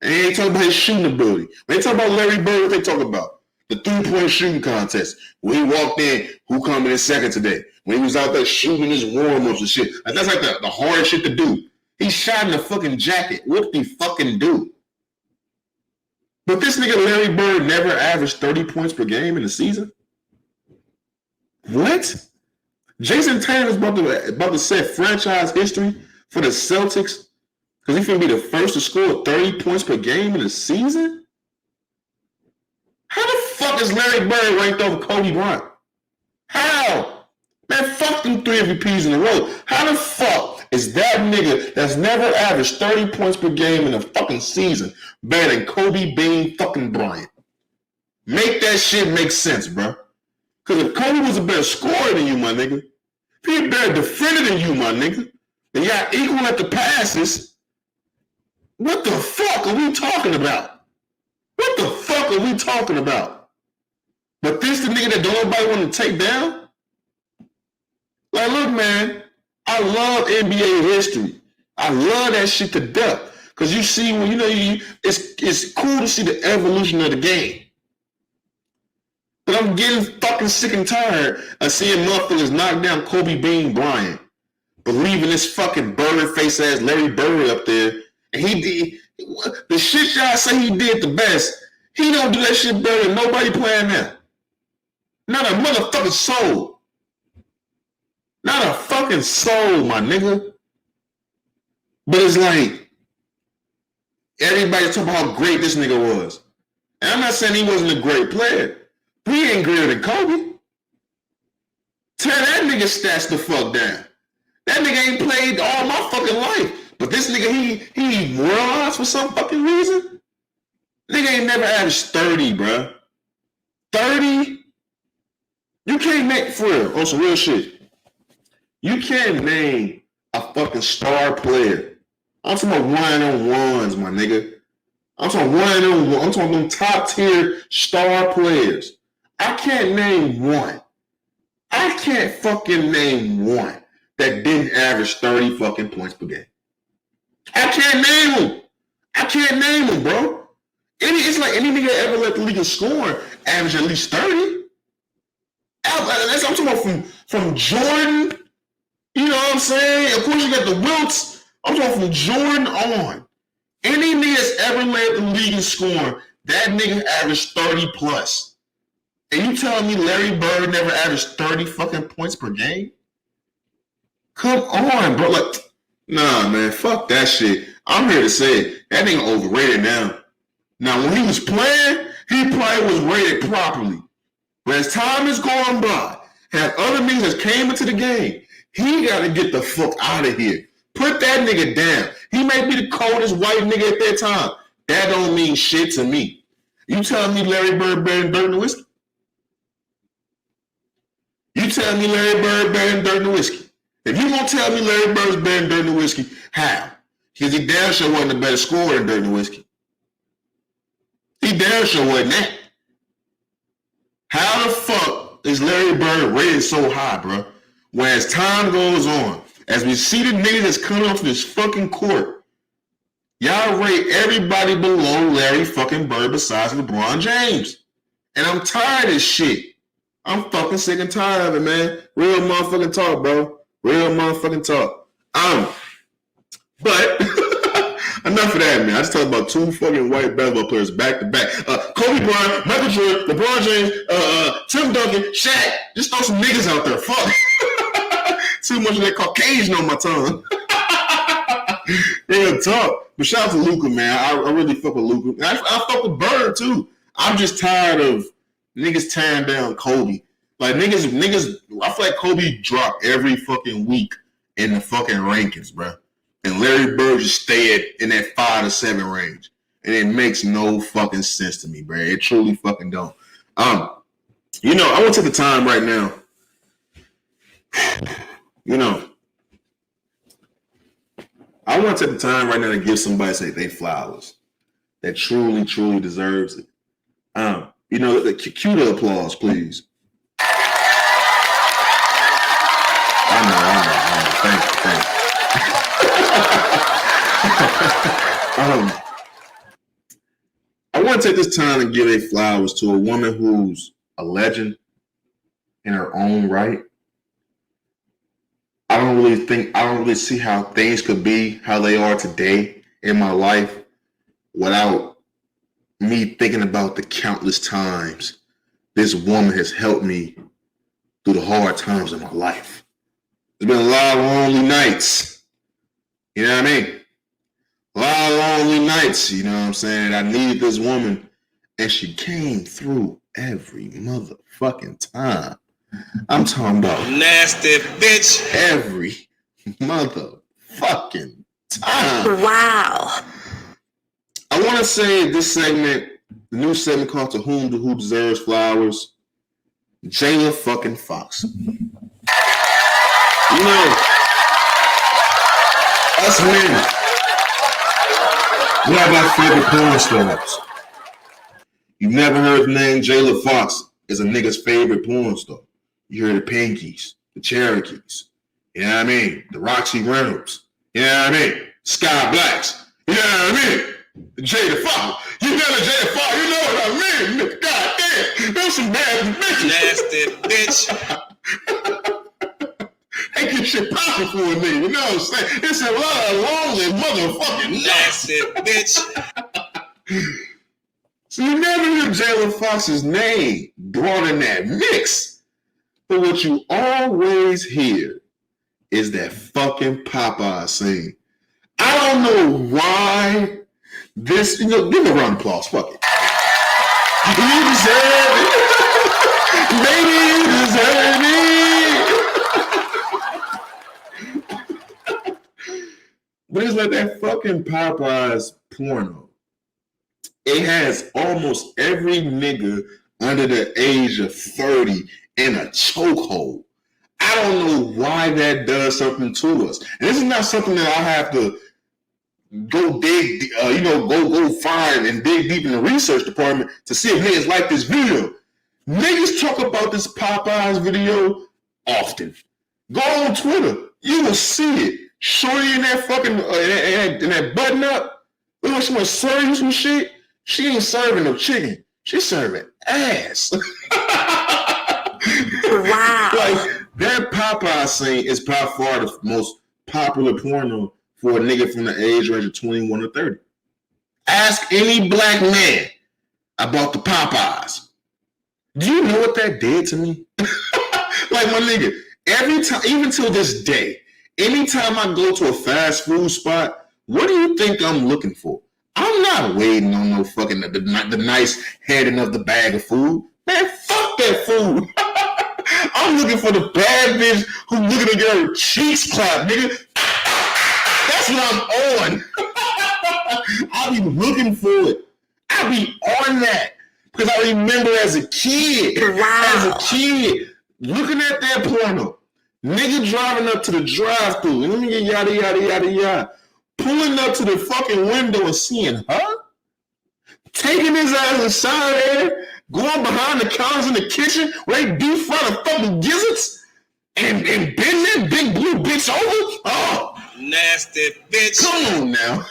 And they ain't talking about his shooting ability. When they talk about Larry Bird, what they talk about? The 3-point shooting contest. When he walked in, who coming in second today? When he was out there shooting his warm-ups and shit. Like, that's like the hard shit to do. He shot in a fucking jacket. What did he fucking do? But this nigga Larry Bird never averaged 30 points per game in the season? What? Jason Tatum's about to set franchise history for the Celtics because he's going to be the first to score 30 points per game in the season? How the fuck is Larry Bird ranked over Kobe Bryant? How? Man, fuck them 3 MVPs in a row. How the fuck is that nigga that's never averaged 30 points per game in a fucking season better than Kobe Bean fucking Bryant? Make that shit make sense, bro. Because if Kobe was a better scorer than you, my nigga, if he a better defender than you, my nigga, and y'all equal at the passes, what the fuck are we talking about? What the fuck are we talking about? But this the nigga that don't nobody want to take down? Like, look, man, I love NBA history. I love that shit to death. Because you see, when it's cool to see the evolution of the game. But I'm getting fucking sick and tired of seeing motherfuckers knock down Kobe Bean Bryant, believing this fucking bird face ass Larry Bird up there. And he did the shit y'all say he did the best. He don't do that shit better than nobody playing now. Not a motherfucking soul. Not a fucking soul, my nigga. But it's like, Everybody's talking about how great this nigga was. And I'm not saying he wasn't a great player. But he ain't greater than Kobe. Tear that nigga stats the fuck down. That nigga ain't played all my fucking life. But this nigga, he moralized for some fucking reason. Nigga ain't never averaged 30, bruh. 30? You can't make, for real, on some real shit. You can't name a fucking star player. I'm talking about one-on-ones, my nigga. I'm talking one-on-one. I'm talking about top tier star players. I can't name one. I can't fucking name one that didn't average 30 fucking points per game. I can't name him. I can't name him, bro. It's like any nigga ever let the league score average at least 30. I'm talking about from Jordan. You know what I'm saying? Of course, you got the Wilts. I'm talking from Jordan on. Any nigga that's ever led the league in scoring, that nigga averaged 30 plus. And you telling me Larry Bird never averaged 30 fucking points per game? Come on, bro. Like, nah, man. Fuck that shit. I'm here to say it. That nigga overrated now. Now, when he was playing, he probably was rated properly. But as time is going by, have other niggas that came into the game, he got to get the fuck out of here. Put that nigga down. He may be the coldest white nigga at that time. That don't mean shit to me. You telling me Larry Bird better than Dirk Nowitzki? You telling me Larry Bird better than Dirk Nowitzki? If you gonna tell me Larry Bird's better than Dirk Nowitzki, how? Because he damn sure wasn't a better scorer than Dirk Nowitzki. He damn sure wasn't that. How the fuck is Larry Bird rated so high, bro? When as time goes on, as we see the niggas that's coming off this fucking court, y'all rate everybody below Larry fucking Bird besides LeBron James. And I'm tired of this shit. I'm fucking sick and tired of it, man. Real motherfucking talk, bro. Real motherfucking talk. But enough of that, man. I just talked about two fucking white basketball players back to back. Kobe Bryant, Michael Jordan, LeBron James, Tim Duncan, Shaq. Just throw some niggas out there. Fuck. Too much of that Caucasian on my tongue. Real talk. But shout out to Luka, man. I really fuck with Luka. I fuck with Bird, too. I'm just tired of niggas tearing down Kobe. Like, niggas, I feel like Kobe dropped every fucking week in the fucking rankings, bro. And Larry Bird just stayed in that 5 to 7 range. And it makes no fucking sense to me, bro. It truly fucking don't. You know, I want to take the time right now. You know, I want to take the time right now to give somebody, say, they flowers that truly, truly deserves it. You know, cue the applause, please. I know. Thank you. I want to take this time and give a flowers to a woman who's a legend in her own right. I don't really see how things could be how they are today in my life without me thinking about the countless times this woman has helped me through the hard times of my life. There's been a lot of lonely nights. You know what I mean? A lot of lonely nights, you know what I'm saying? I needed this woman, and she came through every motherfucking time. I'm talking about Nasty bitch. every motherfucking time. Wow. I want to say this segment, the new segment called To Who Deserves Flowers, Jayla fucking Fox. You know, us men, we have our favorite porn stars. You've never heard the name Jayla Fox is a nigga's favorite porn star. You hear the Pinkies, the Cherokees, you know what I mean? The Roxy Reynolds, you know what I mean? Sky Blacks, you know what I mean? Jada Fox, you know the Jada Fox, you know what I mean? God damn, there's some bad bitches. Nasty bitch. They get shit popping for a nigga, you know what I'm saying? It's a lot of lonely motherfucking Nasty bitch. So you never hear Jayla Fox's name brought in that mix. But what you always hear is that fucking Popeye scene. I don't know why This, give him a round of applause. Fuck it. You deserve it. Baby, you deserve it. But it's like that fucking Popeyes porno. It has almost every nigga under the age of 30 in a chokehold. I don't know why that does something to us. And this is not something that I have to go dig, go find and dig deep in the research department to see if niggas like this video. Niggas talk about this Popeyes video often. Go on Twitter, you will see it. Shorty in that fucking in that button up. Look like she want to serve you some shit. She ain't serving no chicken. She's serving ass. Wow. Like that Popeye scene is by far the most popular porno for a nigga from the age range of 21 to 30. Ask any black man about the Popeyes. Do you know what that did to me? Like my nigga, every time, even till this day, anytime I go to a fast food spot, what do you think I'm looking for? I'm not waiting on no fucking the nice heading of the bag of food. Man, fuck that food. I'm looking for the bad bitch who's looking to get her cheeks clapped, nigga. That's what I'm on. I be looking for it. I be on that. Because I remember as a kid, looking at that porno, nigga driving up to the drive-thru, let me get yada, yada, yada, yada, pulling up to the fucking window and seeing her, taking his ass inside there, going behind the counters in the kitchen where they deep fry the fucking gizzards, and bend that big blue bitch over. Oh, Nasty bitch. come on now.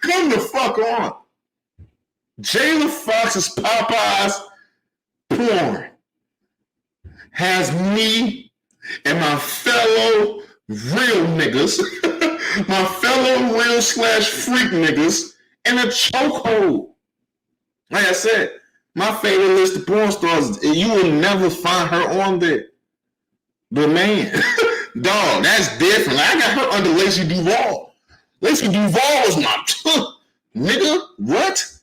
Come the fuck on. Jayla Fox's Popeyes porn has me and my fellow real niggas, my fellow real / freak niggas in a chokehold. Like I said, my favorite list of porn stars, you will never find her on there. But man, dog, that's different. Like, I got her under Lacey Duval. Lacey Duval is my nigga. What?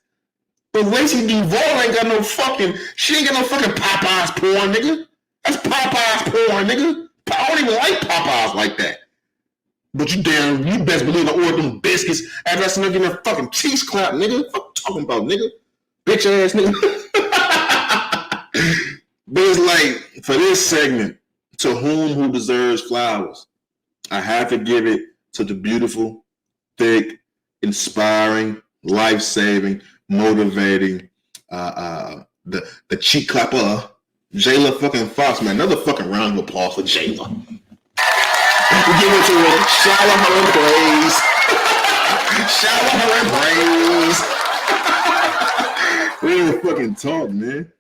But Lacey Duval ain't got no fucking, she ain't got no fucking Popeyes porn, nigga. That's Popeyes porn, nigga. I don't even like Popeyes like that. But you best believe I ordered them biscuits after I seen her getting her fucking cheeks clapped, nigga. What you talking about, nigga? Bitch ass nigga. But it's like, for this segment, to who deserves flowers, I have to give it to the beautiful, thick, inspiring, life-saving, motivating, the cheek clapper, Jayla fucking Fox, man. Another fucking round of applause for Jayla. We give it to her. Shower her in praise. Shower her in praise. Real fucking talk, man.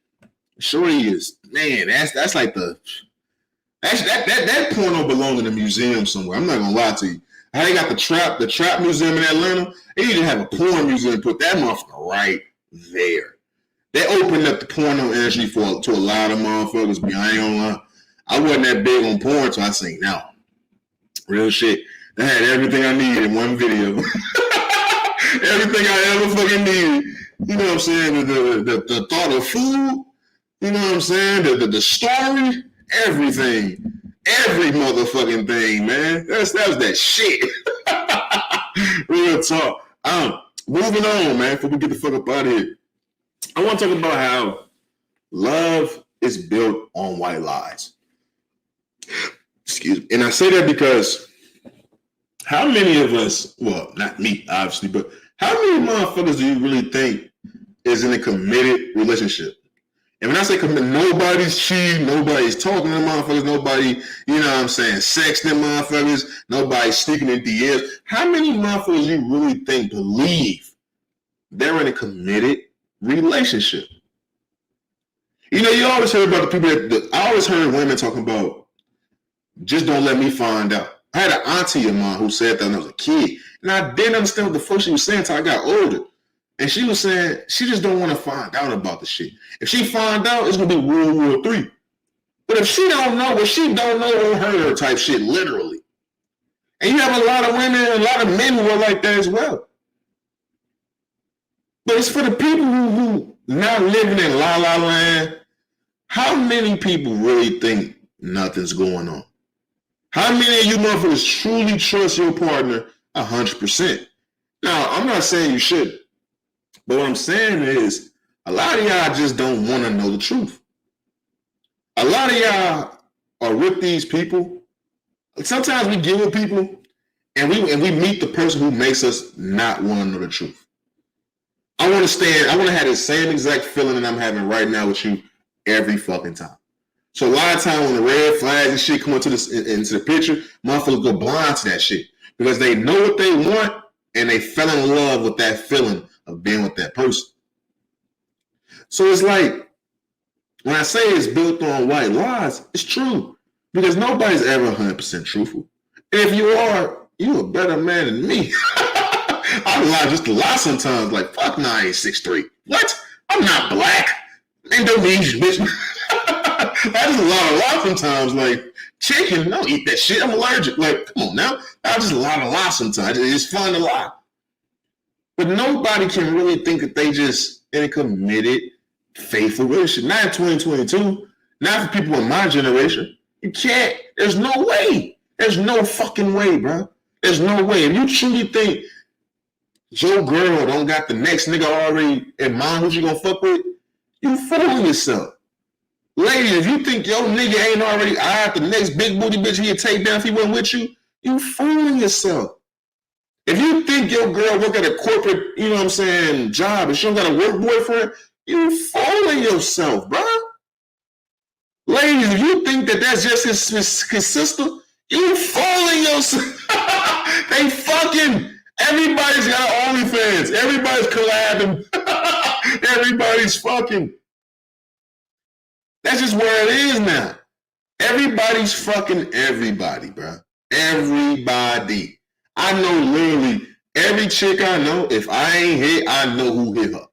Shorty is, man, that's like that porno belongs in a museum somewhere. I'm not gonna lie to you. How they got the trap museum in Atlanta, they need to have a porn museum, put that motherfucker right there. They opened up the porno industry to a lot of motherfuckers, but I ain't gonna lie. I wasn't that big on porn until I seen now. Real shit. They had everything I needed in one video. Everything I ever fucking needed. You know what I'm saying? The thought of food, you know what I'm saying? The story, everything. Every motherfucking thing, man. That was that shit. Real talk. Moving on, man, before we get the fuck up out of here. I want to talk about how love is built on white lies. Excuse me. And I say that because how many of us, well, not me, obviously, but how many motherfuckers do you really think is in a committed relationship? And when I say committed, nobody's cheating, nobody's talking to motherfuckers, nobody, you know what I'm saying, sexting motherfuckers, nobody sneaking in DMs. How many motherfuckers you really think believe they're in a committed relationship? You know, you always hear about the people I always heard women talking about, just don't let me find out. I had an auntie of mine who said that when I was a kid, and I didn't understand what the fuck she was saying until I got older. And she was saying she just don't want to find out about the shit. If she find out, it's gonna be World War III. But if she don't know, what she don't know won't hurt her type shit, literally. And you have a lot of women, a lot of men who are like that as well. But it's for the people who not living in La La Land. How many people really think nothing's going on? How many of you motherfuckers truly trust your partner 100%? Now, I'm not saying you should, but what I'm saying is a lot of y'all just don't want to know the truth. A lot of y'all are with these people. Sometimes we get with people and we meet the person who makes us not want to know the truth. I want to have the same exact feeling that I'm having right now with you every fucking time. So a lot of times when the red flags and shit come into the picture, motherfuckers go blind to that shit because they know what they want and they fell in love with that feeling of being with that person. So it's like, when I say it's built on white lies, it's true because nobody's ever 100% truthful. And if you are, you a better man than me. I lie just a lot sometimes, like, fuck nah, I ain't 6'3". What? I'm not black. Indonesian, bitch. I just lie sometimes, like, chicken, don't eat that shit, I'm allergic. Like, come on now. I just lie sometimes. It's fun to lie. But nobody can really think that they just in a committed, faithful relationship. Not in 2022. Not for people in my generation. You can't. There's no way. There's no fucking way, bro. There's no way. If you truly think your girl don't got the next nigga already in mind who you gonna fuck with, you fooling yourself. Ladies, if you think your nigga ain't already eyed the next big booty bitch he'd take down if he wasn't with you fooling yourself. If you think your girl work at a corporate, you know what I'm saying, job and she don't got a work boyfriend, you fooling yourself, bro. Ladies, if you think that that's just his sister, you fooling yourself. They fucking, everybody's got OnlyFans. Everybody's collabing. Everybody's fucking. That's just where it is now. Everybody's fucking everybody, bro. Everybody. I know literally every chick I know, if I ain't hit, I know who hit her.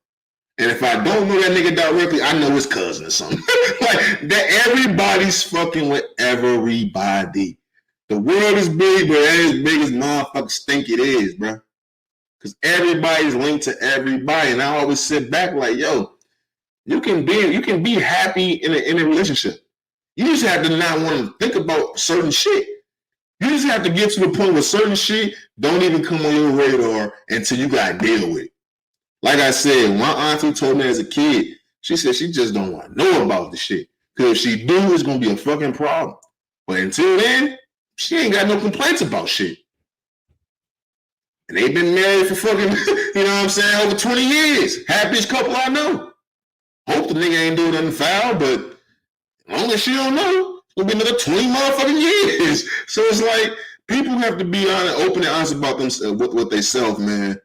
And if I don't know that nigga directly, I know his cousin or something. Like, that everybody's fucking with everybody. The world is big, but it ain't as big as motherfuckers think it is, bro. Because everybody's linked to everybody. And I always sit back like, yo, you can be happy in a relationship. You just have to not want to think about certain shit. You just have to get to the point where certain shit don't even come on your radar until you got to deal with it. Like I said, my auntie told me as a kid, she said she just don't want to know about the shit. Because if she do, it's going to be a fucking problem. But until then, she ain't got no complaints about shit. And they've been married for fucking, you know what I'm saying, over 20 years. Happiest couple I know. Hope the nigga ain't doing nothing foul, but as long as she don't know, it's going to be another 20 motherfucking years. So it's like, people have to be open and honest about themselves, what they self, man.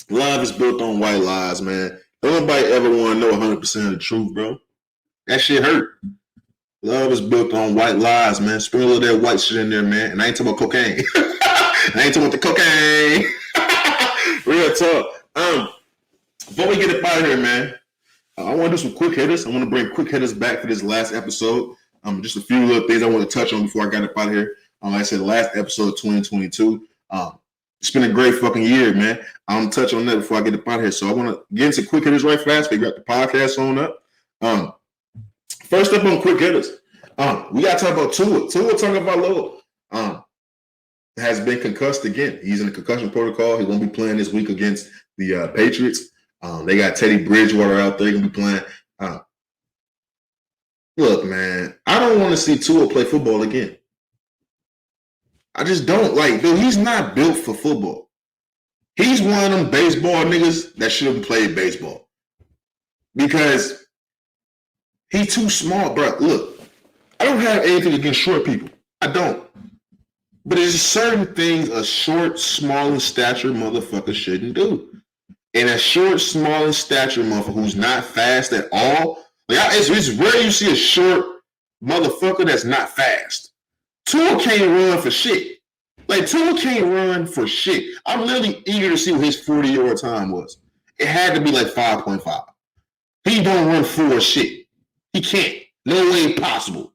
Love is built on white lies, man. Don't nobody ever want to know 100% of the truth, bro. That shit hurt. Love is built on white lies, man. Sprinkle a little of that white shit in there, man. And I ain't talking about cocaine. I ain't talking about the cocaine. Real talk. Before we get up out of here, man, I want to do some quick hitters. I want to bring quick hitters back for this last episode. Just a few little things I want to touch on before I got up out of here. Like I said, the last episode of 2022. It's been a great fucking year, man. I'm going to touch on that before I get up out of here. So I want to get into quick hitters right fast. We got the podcast on up. First up on quick hitters. We got to talk about Tua. Tua Tagovailoa has been concussed again. He's in the concussion protocol. He won't be playing this week against the Patriots. They got Teddy Bridgewater out there. He's going to be playing. Look, man, I don't want to see Tua play football again. I just don't. Like, dude, he's not built for football. He's one of them baseball niggas that shouldn't play baseball. Because he's too small, bro. Look, I don't have anything against short people. I don't. But there's certain things a short, small in stature motherfucker shouldn't do. And a short, small in stature motherfucker who's not fast at all, like, it's rare you see a short motherfucker that's not fast. Tua can't run for shit. Like, Tua can't run for shit. I'm literally eager to see what his 40-yard time was. It had to be like 5.5. He don't run for shit. He can't. No way possible.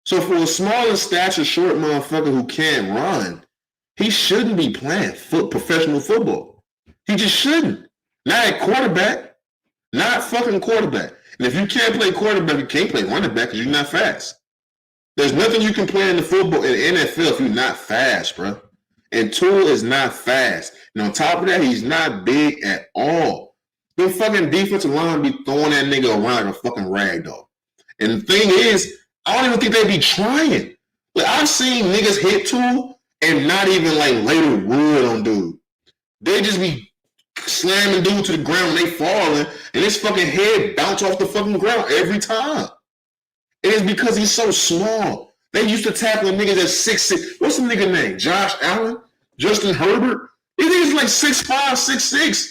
So for a small in stature, short motherfucker who can't run, he shouldn't be playing professional football. He just shouldn't. Not at quarterback. Not fucking quarterback. And if you can't play quarterback, you can't play running back because you're not fast. There's nothing you can play in the football in the NFL if you're not fast, bro. And Tua is not fast. And on top of that, he's not big at all. The fucking defensive line be throwing that nigga around like a fucking rag doll. And the thing is, I don't even think they be trying. Like, I've seen niggas hit Tua and not even like lay the wood on dude. They just be slamming dude to the ground when they falling, and his fucking head bounce off the fucking ground every time. It is because he's so small. They used to tackle niggas at 6'6". What's the nigga name? Josh Allen? Justin Herbert? These niggas like 6'5", 6'6".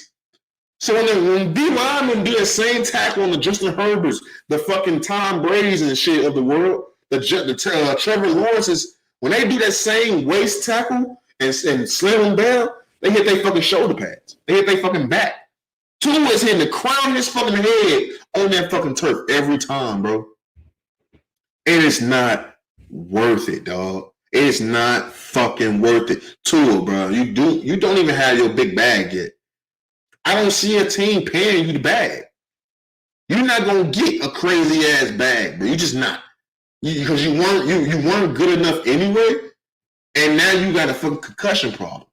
So when D linemen do the same tackle on the Justin Herberts, the fucking Tom Brady's and shit of the world, the Trevor Lawrence's, when they do that same waist tackle and slam them down, they hit their fucking shoulder pads. They hit their fucking back. Tua is hitting the crown of his fucking head on that fucking turf every time, bro. And it's not worth it, dog. It is not fucking worth it. Tua, bro, you don't even have your big bag yet. I don't see a team paying you the bag. You're not gonna get a crazy ass bag, bro. You're just not. Because you weren't good enough anyway, and now you got a fucking concussion problem.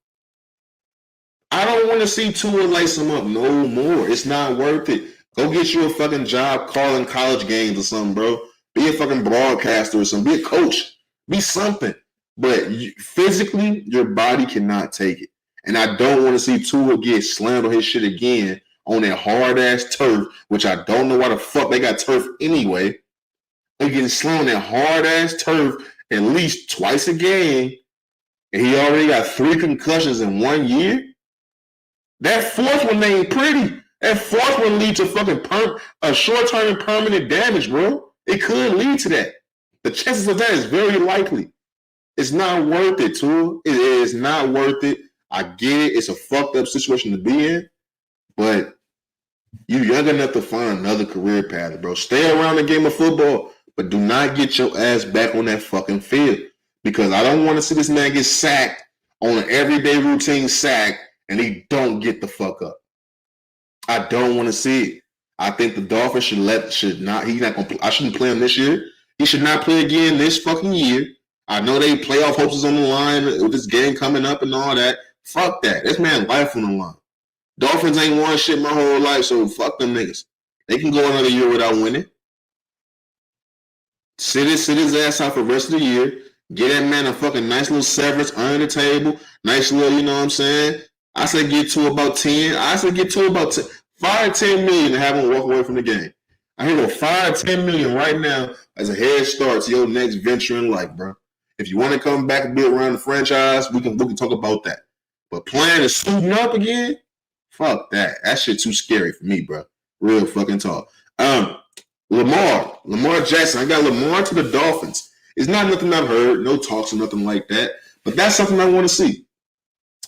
I don't want to see Tua lace him up no more. It's not worth it. Go get you a fucking job calling college games or something, bro. Be a fucking broadcaster or something. Be a coach. Be something. But physically, your body cannot take it. And I don't want to see Tua get slammed on his shit again on that hard-ass turf, which I don't know why the fuck they got turf anyway. They getting slammed on that hard-ass turf at least twice a game, and he already got 3 concussions in 1 year. That fourth one ain't pretty. That fourth one leads to fucking short-term permanent damage, bro. It could lead to that. The chances of that is very likely. It's not worth it, Tua. It is not worth it. I get it. It's a fucked up situation to be in, but you're young enough to find another career path, bro. Stay around the game of football, but do not get your ass back on that fucking field, because I don't want to see this man get sacked on an everyday routine sack and he don't get the fuck up. I don't want to see it. I think the Dolphins should not. I shouldn't play him this year. He should not play again this fucking year. I know they playoff hopes is on the line with this game coming up and all that. Fuck that. This man's life on the line. Dolphins ain't won shit my whole life, so fuck them niggas. They can go another year without winning. Sit his ass out for the rest of the year. Get that man a fucking nice little severance under the table. Nice little, you know what I'm saying? I say get to about 10. I say get to about 10. 5 to 10 million and have him walk away from the game. I hear go 5 to 10 million right now as a head start to your next venture in life, bro. If you want to come back and be around the franchise, we can talk about that. But playing and suiting up again, fuck that. That shit too scary for me, bro. Real fucking talk. Lamar Jackson. I got Lamar to the Dolphins. It's not nothing I've heard, no talks or nothing like that. But that's something I want to see.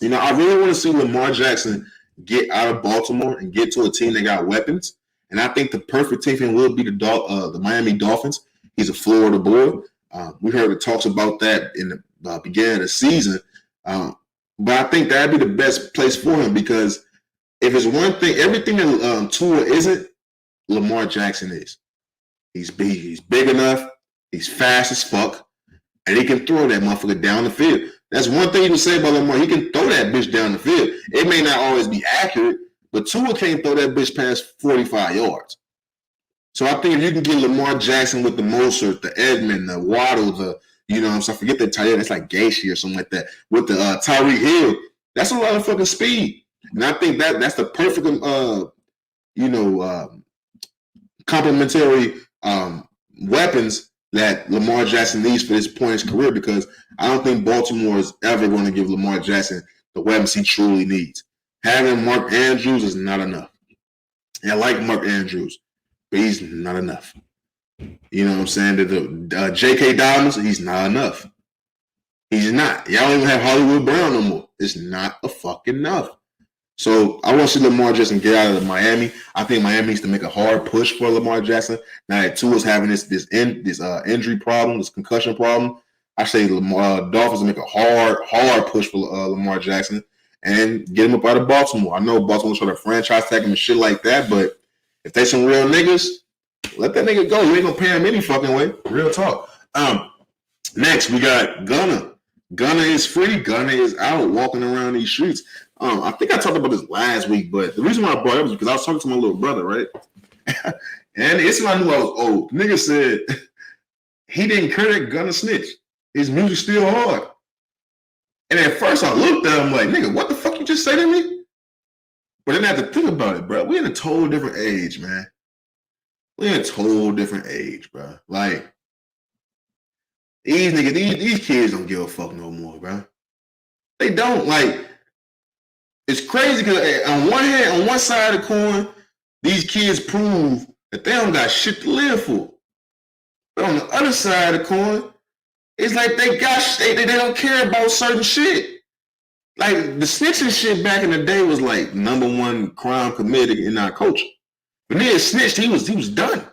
You know, I really want to see Lamar Jackson get out of Baltimore and get to a team that got weapons. And I think the perfect team for him will be the Miami Dolphins. He's a Florida boy. We heard the talks about that in the beginning of the season. But I think that'd be the best place for him, because if it's one thing, everything that Tua isn't, Lamar Jackson is. He's big enough, he's fast as fuck, and he can throw that motherfucker down the field. That's one thing you can say about Lamar. He can throw that bitch down the field. It may not always be accurate, but Tua can't throw that bitch past 45 yards. So I think if you can get Lamar Jackson with the Mostert, the Edmond, the Waddle, I forget that tight end. It's like Gaethje or something like that. With the Tyreek Hill, that's a lot of fucking speed. And I think that's the perfect, complementary weapons that Lamar Jackson needs for this point in his career, because I don't think Baltimore is ever going to give Lamar Jackson the weapons he truly needs. Having Mark Andrews is not enough. And I like Mark Andrews, but he's not enough. You know what I'm saying? The J.K. Dobbins, he's not enough. He's not. Y'all don't even have Hollywood Brown no more. It's not a fucking enough. So I want to see Lamar Jackson get out of Miami. I think Miami needs to make a hard push for Lamar Jackson. Now that Tua's having this injury problem, this concussion problem, I say Dolphins make a hard push for Lamar Jackson. and get him up out of Baltimore. I know Baltimore's trying to franchise tag him and shit like that, but if they some real niggas, let that nigga go. You ain't gonna pay him any fucking way. Real talk. Next we got Gunna. Gunna is free. Gunna is out walking around these streets. I think I talked about this last week, but the reason why I brought it up was because I was talking to my little brother, right? And it's when I knew I was old. The nigga said he didn't care that Gunna snitch. His music still hard. And at first I looked at him like, nigga, what the fuck you just say to me? But then I had to think about it, bro. We in a total different age, man. We in a total different age, bro. Like, these niggas, these kids don't give a fuck no more, bro. They don't. Like, it's crazy because on one hand, on one side of the coin, these kids prove that they don't got shit to live for. But on the other side of the coin, it's like they don't care about certain shit. Like the snitching shit back in the day was like #1 crime committed in our culture. But nigga snitched, he was done.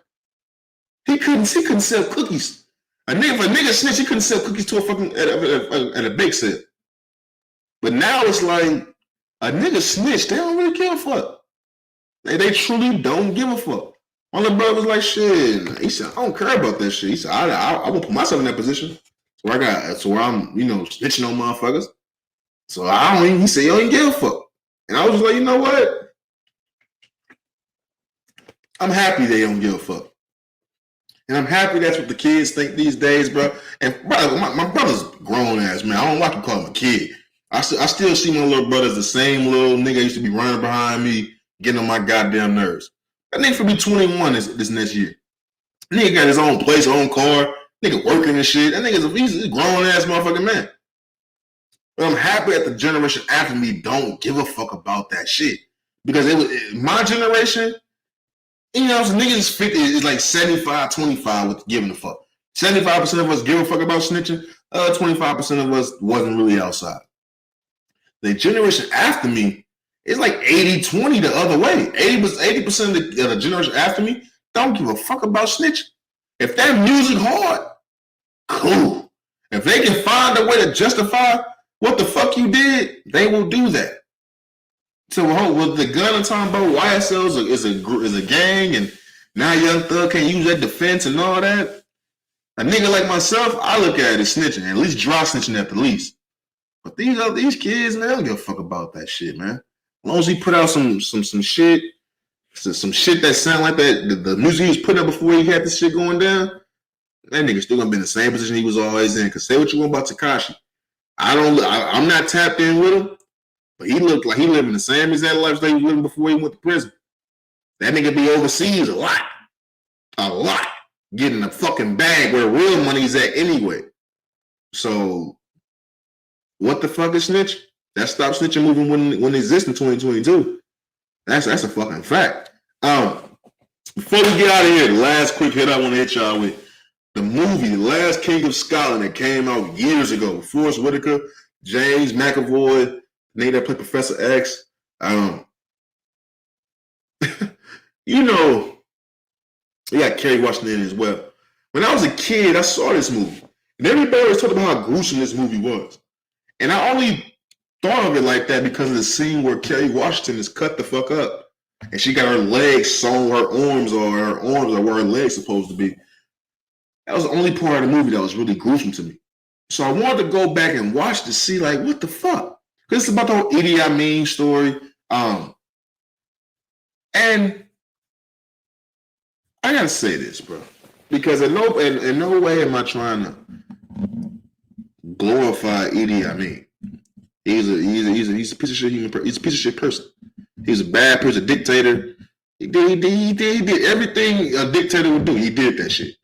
He couldn't sell cookies. If a nigga snitched, he couldn't sell cookies to a fucking at a bake sale. But now it's like a nigga snitched, they don't really give a fuck. They truly don't give a fuck. My little brother was like, shit. He said, I don't care about that shit. He said, I won't put myself in that position. So where I'm, snitching on motherfuckers. So he said, you don't even give a fuck. And I was just like, you know what? I'm happy they don't give a fuck. And I'm happy that's what the kids think these days, bro. And brother, my brother's grown ass, man. I don't like to call him a kid. I still see my little brother as the same little nigga used to be running behind me, getting on my goddamn nerves. That nigga for be 21 this next year. Nigga got his own place, own car, nigga working and shit. That nigga's a grown ass motherfucking man. But I'm happy that the generation after me don't give a fuck about that shit. Because my generation, niggas 50 is like 75-25 with giving a fuck. 75% of us give a fuck about snitching. 25% of us wasn't really outside. The generation after me, it's like 80-20 the other way. 80% of the generation after me don't give a fuck about snitching. If that music hard, cool. If they can find a way to justify what the fuck you did, they will do that. So with the gun and talking about YSL is a gang, and now Young Thug can't use that defense and all that. A nigga like myself, I look at it as snitching, at least dry snitching at the least. But these kids, man, they don't give a fuck about that shit, man. As long as he put out some shit, some shit that sound like that, the music he was putting up before he had this shit going down, that nigga still gonna be in the same position he was always in. Cause say what you want about Tekashi, I'm not tapped in with him, but he looked like he living the same exact lifestyle he was living before he went to prison. That nigga be overseas a lot, getting a fucking bag where real money's at anyway. So, what the fuck is snitch? That stop snitching movement wouldn't exist in 2022. That's a fucking fact. Before we get out of here, the last quick hit I want to hit y'all with. The movie, The Last King of Scotland, that came out years ago. Forrest Whitaker, James McAvoy, the nigga that played Professor X. You got Kerry Washington in as well. When I was a kid, I saw this movie. And everybody was talking about how gruesome this movie was. And I only thought of it like that because of the scene where Kerry Washington is cut the fuck up. And she got her legs sewn, her arms are where her legs supposed to be. That was the only part of the movie that was really gruesome to me. So I wanted to go back and watch to see, like, what the fuck? Because it's about the whole Idi Amin story. And I gotta say this, bro. Because in no way am I trying to glorify Idi Amin. He's a piece of shit human. He's a piece of shit person. He's a bad person, a dictator. He did everything a dictator would do. He did that shit.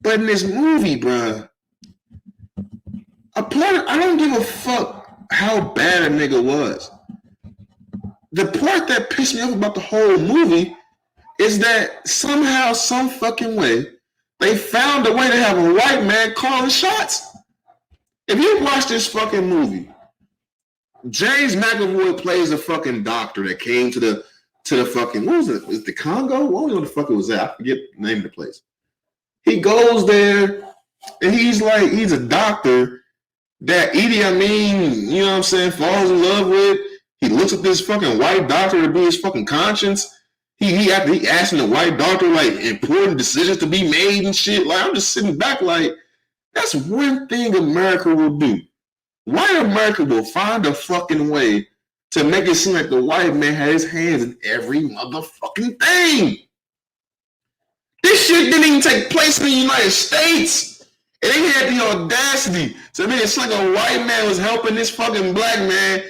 But in this movie, bro, I don't give a fuck how bad a nigga was. The part that pissed me off about the whole movie is that somehow, some fucking way, they found a way to have a white man calling shots. If you watch this fucking movie, James McAvoy plays a fucking doctor that came to the fucking, what was it? Is it the Congo? I don't know what the fuck it was at. I forget the name of the place. He goes there and he's a doctor that Idi Amin, you know what I'm saying, falls in love with. He looks at this fucking white doctor to be his fucking conscience. He asking the white doctor like important decisions to be made and shit. Like I'm just sitting back like that's one thing America will do. White America will find a fucking way to make it seem like the white man has his hands in every motherfucking thing. This shit didn't even take place in the United States. And they had the audacity to make it seem like a white man was helping this fucking black man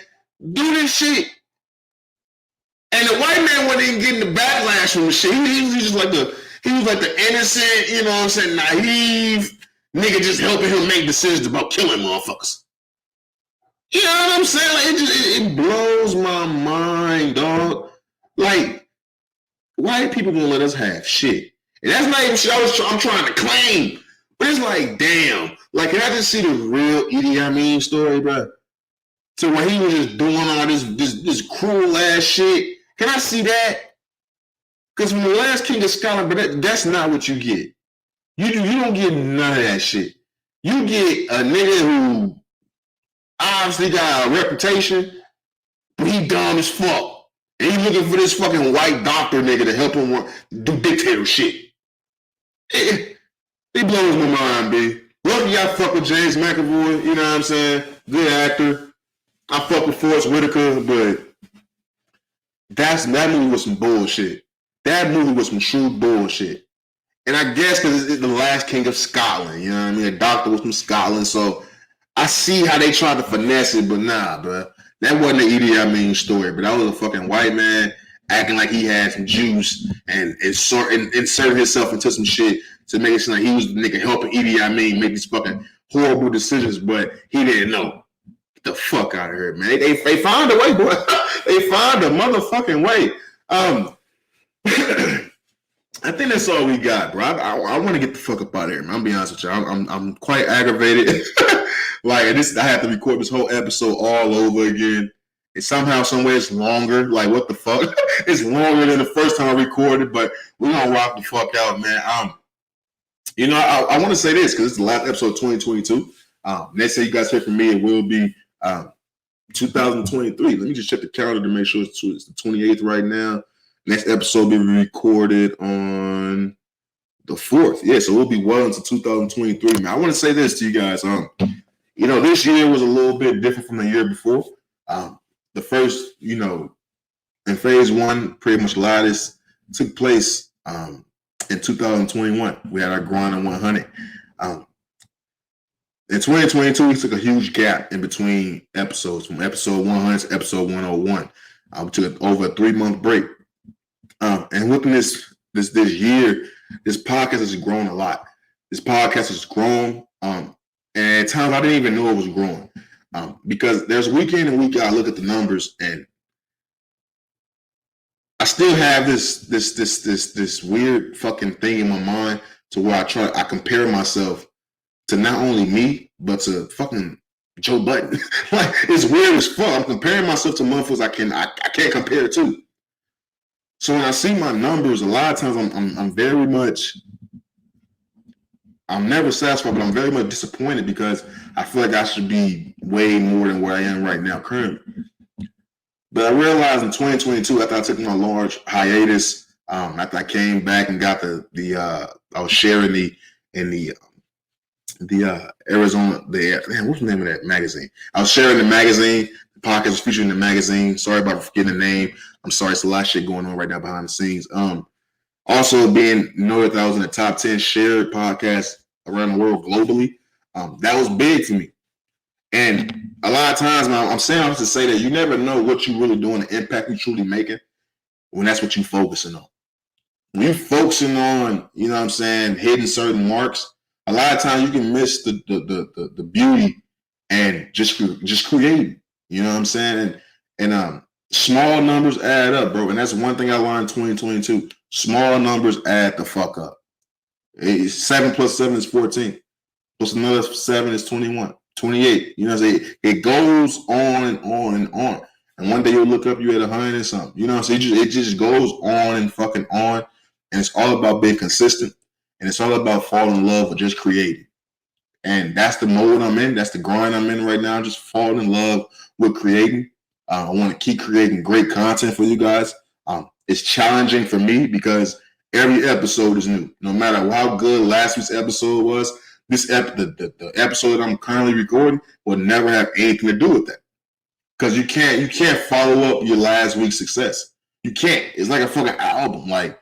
do this shit. And the white man wasn't even getting the backlash from the shit. He was like the innocent, you know what I'm saying, naive nigga just helping him make decisions about killing motherfuckers. You know what I'm saying? Like it blows my mind, dog. Like, white people gonna let us have shit. And that's not even shit I'm trying to claim. But it's like, damn. Like, can I just see the real Idi Amin story, bro? To where he was just doing all this cruel ass shit. Can I see that? Because from the last King of Scotland, but that's not what you get. You don't get none of that shit. You get a nigga who obviously got a reputation, but he dumb as fuck. And he looking for this fucking white doctor nigga to help him do dictator shit. It blows my mind, B. Lucky I fuck with James McAvoy, you know what I'm saying? Good actor. I fuck with Forrest Whitaker, but that movie was some bullshit. That movie was some true bullshit. And I guess because it's the last King of Scotland, you know what I mean? The doctor was from Scotland, so I see how they tried to finesse it, but nah, bro. That wasn't the Idi Amin story, but that was a fucking white man acting like he had some juice and inserting himself into some shit to make it seem like he was the nigga helping Idi Amin make these fucking horrible decisions, but he didn't know. Get the fuck out of here, man. They found a way, boy. They found a motherfucking way. I think that's all we got, bro. I want to get the fuck up out of here, man. I'm be honest with you. I'm quite aggravated. Like I have to record this whole episode all over again. And somehow, some way, it's longer. Like what the fuck? It's longer than the first time I recorded, but we're gonna rock the fuck out, man. You know, I want to say this because it's the last episode of 2022. Next time you guys hear from me, it will be 2023. Let me just check the calendar to make sure it's the 28th right now. Next episode will be recorded on the 4th. Yeah, so we'll be well into 2023. Man, I want to say this to you guys. You know, this year was a little bit different from the year before. The first, you know, in phase one, pretty much a lot of this took place in 2021. We had our grind on 100. In 2022, we took a huge gap in between episodes, from episode 100 to episode 101. We took over a 3-month break. And within this year, this podcast has grown a lot. This podcast has grown, and at times I didn't even know it was growing, because there's week in and week out. I look at the numbers, and I still have this weird fucking thing in my mind to where I compare myself to not only me but to fucking Joe Budden. Like it's weird as fuck. I'm comparing myself to motherfuckers I can't compare to. So when I see my numbers, a lot of times I'm never satisfied, but I'm very much disappointed because I feel like I should be way more than where I am right now currently. But I realized in 2022, after I took my large hiatus, after I came back and got I was sharing the Arizona, what's the name of that magazine? I was sharing the magazine. The podcast was featured in the magazine. Sorry about forgetting the name. I'm sorry, it's a lot of shit going on right now behind the scenes. Also being noted that I was in the top 10 shared podcasts around the world globally. That was big for me. And a lot of times, man, I'm saying to say that you never know what you're really doing, the impact you're truly making, when that's what you're focusing on. When you're focusing on, you know what I'm saying, hitting certain marks, a lot of times you can miss the beauty and just creating. You know what I'm saying? And small numbers add up, bro. And that's one thing I learned in 2022. Small numbers add the fuck up. 7 plus 7 is 14. Plus another 7 is 21. 28. You know what I'm saying? It goes on and on and on. And one day you'll look up, you at 100 and something. You know what I'm saying? It just goes on and fucking on. And it's all about being consistent. And it's all about falling in love with just creating. And that's the mode I'm in. That's the grind I'm in right now. Just falling in love with creating. I want to keep creating great content for you guys. It's challenging for me because every episode is new. No matter how good last week's episode was, the episode that I'm currently recording will never have anything to do with that. Because you can't follow up your last week's success. You can't. It's like a fucking album. Like,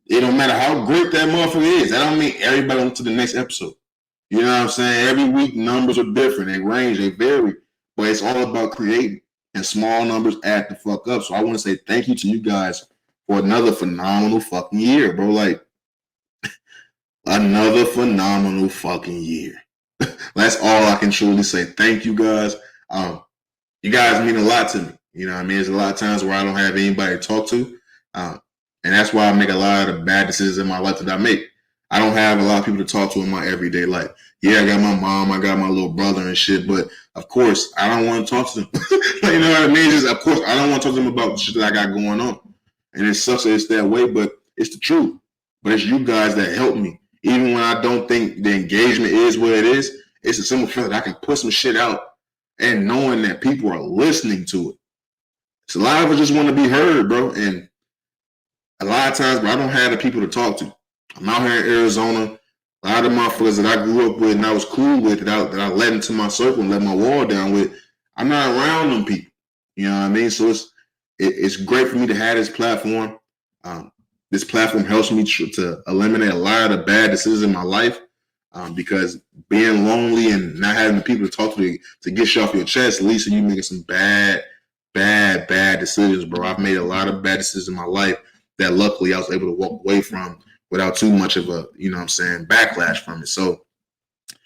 it don't matter how great that motherfucker is. That don't mean everybody on to the next episode. You know what I'm saying? Every week numbers are different. They range, they vary. But it's all about creating. And small numbers add the fuck up. So I want to say thank you to you guys for another phenomenal fucking year, bro. Like, another phenomenal fucking year. That's all I can truly say. Thank you guys. You guys mean a lot to me. You know what I mean? There's a lot of times where I don't have anybody to talk to. And that's why I make a lot of the bad decisions in my life that I make. I don't have a lot of people to talk to in my everyday life. Yeah, I got my mom, I got my little brother and shit, but of course, I don't want to talk to them. You know what I mean? Just, of course, I don't want to talk to them about the shit that I got going on. And it sucks that it's that way, but it's the truth. But it's you guys that help me. Even when I don't think the engagement is what it is, it's a simple fact that I can put some shit out and knowing that people are listening to it. So a lot of us just want to be heard, bro. And a lot of times, bro, I don't have the people to talk to. I'm out here in Arizona. A lot of the motherfuckers that I grew up with and I was cool with, that I let into my circle and let my wall down with, I'm not around them people. You know what I mean? So it's great for me to have this platform. This platform helps me to eliminate a lot of the bad decisions in my life because being lonely and not having the people to talk to get shit off your chest, at least you making some bad decisions, bro. I've made a lot of bad decisions in my life that luckily I was able to walk away from without too much of a, you know what I'm saying, backlash from it. So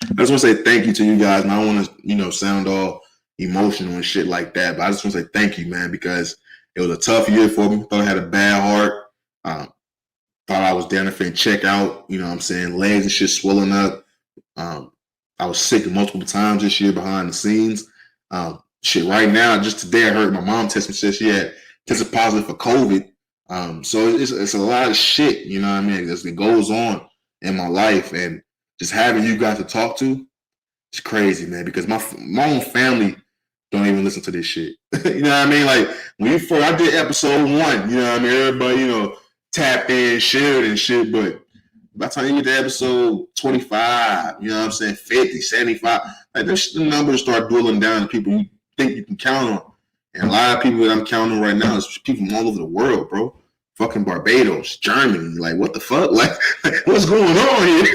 I just want to say thank you to you guys. And I don't want to, you know, sound all emotional and shit like that, but I just want to say thank you, man, because it was a tough year for me. Thought I had a bad heart. Thought I was down there and check out, you know what I'm saying, legs and shit swelling up. I was sick multiple times this year behind the scenes. Shit, right now, just today I heard my mom test me, said she had tested positive for COVID. So it's a lot of shit, you know what I mean, as it goes on in my life. And just having you guys to talk to, it's crazy, man, because my own family don't even listen to this shit. You know what I mean? Like, when I did episode 1, you know what I mean? Everybody, you know, tapped in, shared and shit, but by the time you get to episode 25, you know what I'm saying, 50, 75, like the numbers start dwindling down to people you think you can count on. And a lot of people that I'm counting right now is people from all over the world, bro. Fucking Barbados, Germany, like what the fuck? Like what's going on here?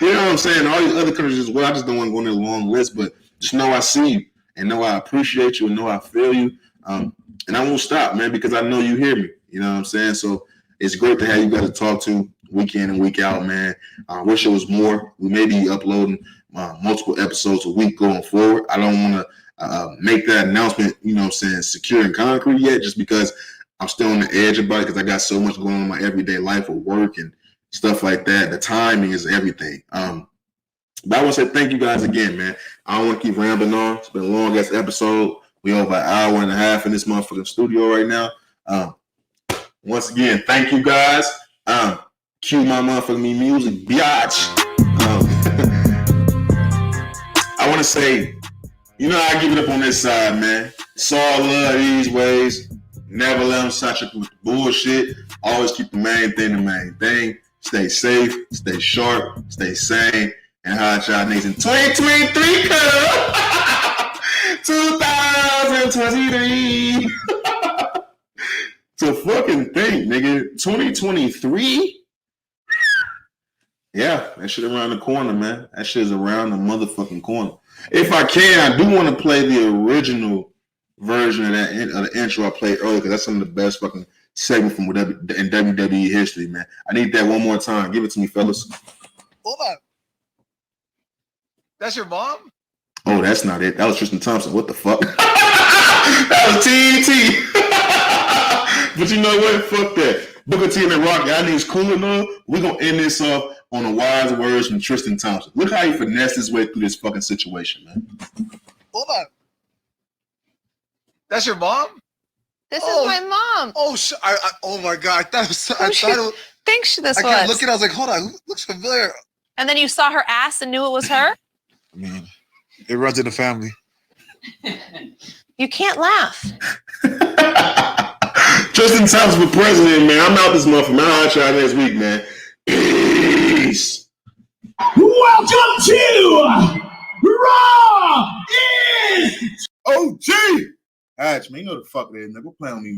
You know what I'm saying? All these other countries as well. I just don't want to go on their long list, but just know I see you and know I appreciate you and know I feel you. And I won't stop, man, because I know you hear me. You know what I'm saying? So it's great to have you guys to talk to week in and week out, man. I wish it was more. We may be uploading multiple episodes a week going forward. I don't want to make that announcement, you know what I'm saying, secure and concrete yet, just because I'm still on the edge about it because I got so much going on in my everyday life with work and stuff like that. The timing is everything. But I want to say thank you guys again, man. I don't want to keep rambling on. It's been a long-ass episode. We over an hour and a half in this motherfucking studio right now. Once again, thank you guys. Cue my motherfucking music, biatch. I want to say, you know, I give it up on this side, man. It's all love these ways. Never let them saturate with the bullshit. Always keep the main thing the main thing. Stay safe, stay sharp, stay sane, and hot y'all niggas in 2023, 2023. To fucking think, nigga. 2023? Yeah, that shit around the corner, man. That shit is around the motherfucking corner. If I can, I do want to play the original version of the intro I played earlier, because that's some of the best fucking segment from in WWE history, man. I need that one more time. Give it to me, fellas. Hold on. That's your mom? Oh, that's not it. That was Tristan Thompson. What the fuck? That was TNT. But you know what? Fuck that. Booker T and the Rock, y'all niggas cool enough. We're going to end this off on the wise words from Tristan Thompson. Look how he finessed his way through this fucking situation, man. Hold on. That's your mom? This is my mom. Oh, oh my God. I Thinks this was. I kept looking. I was like, hold on. Who looks familiar? And then you saw her ass and knew it was her? I mean, it runs in the family. You can't laugh. Justin Thomas for president, man. I'm out this month, man. I'll try next week, man. Peace. Welcome to Raw is OG. Hatch, man, you know the fuck it is, nigga. Play on me, man.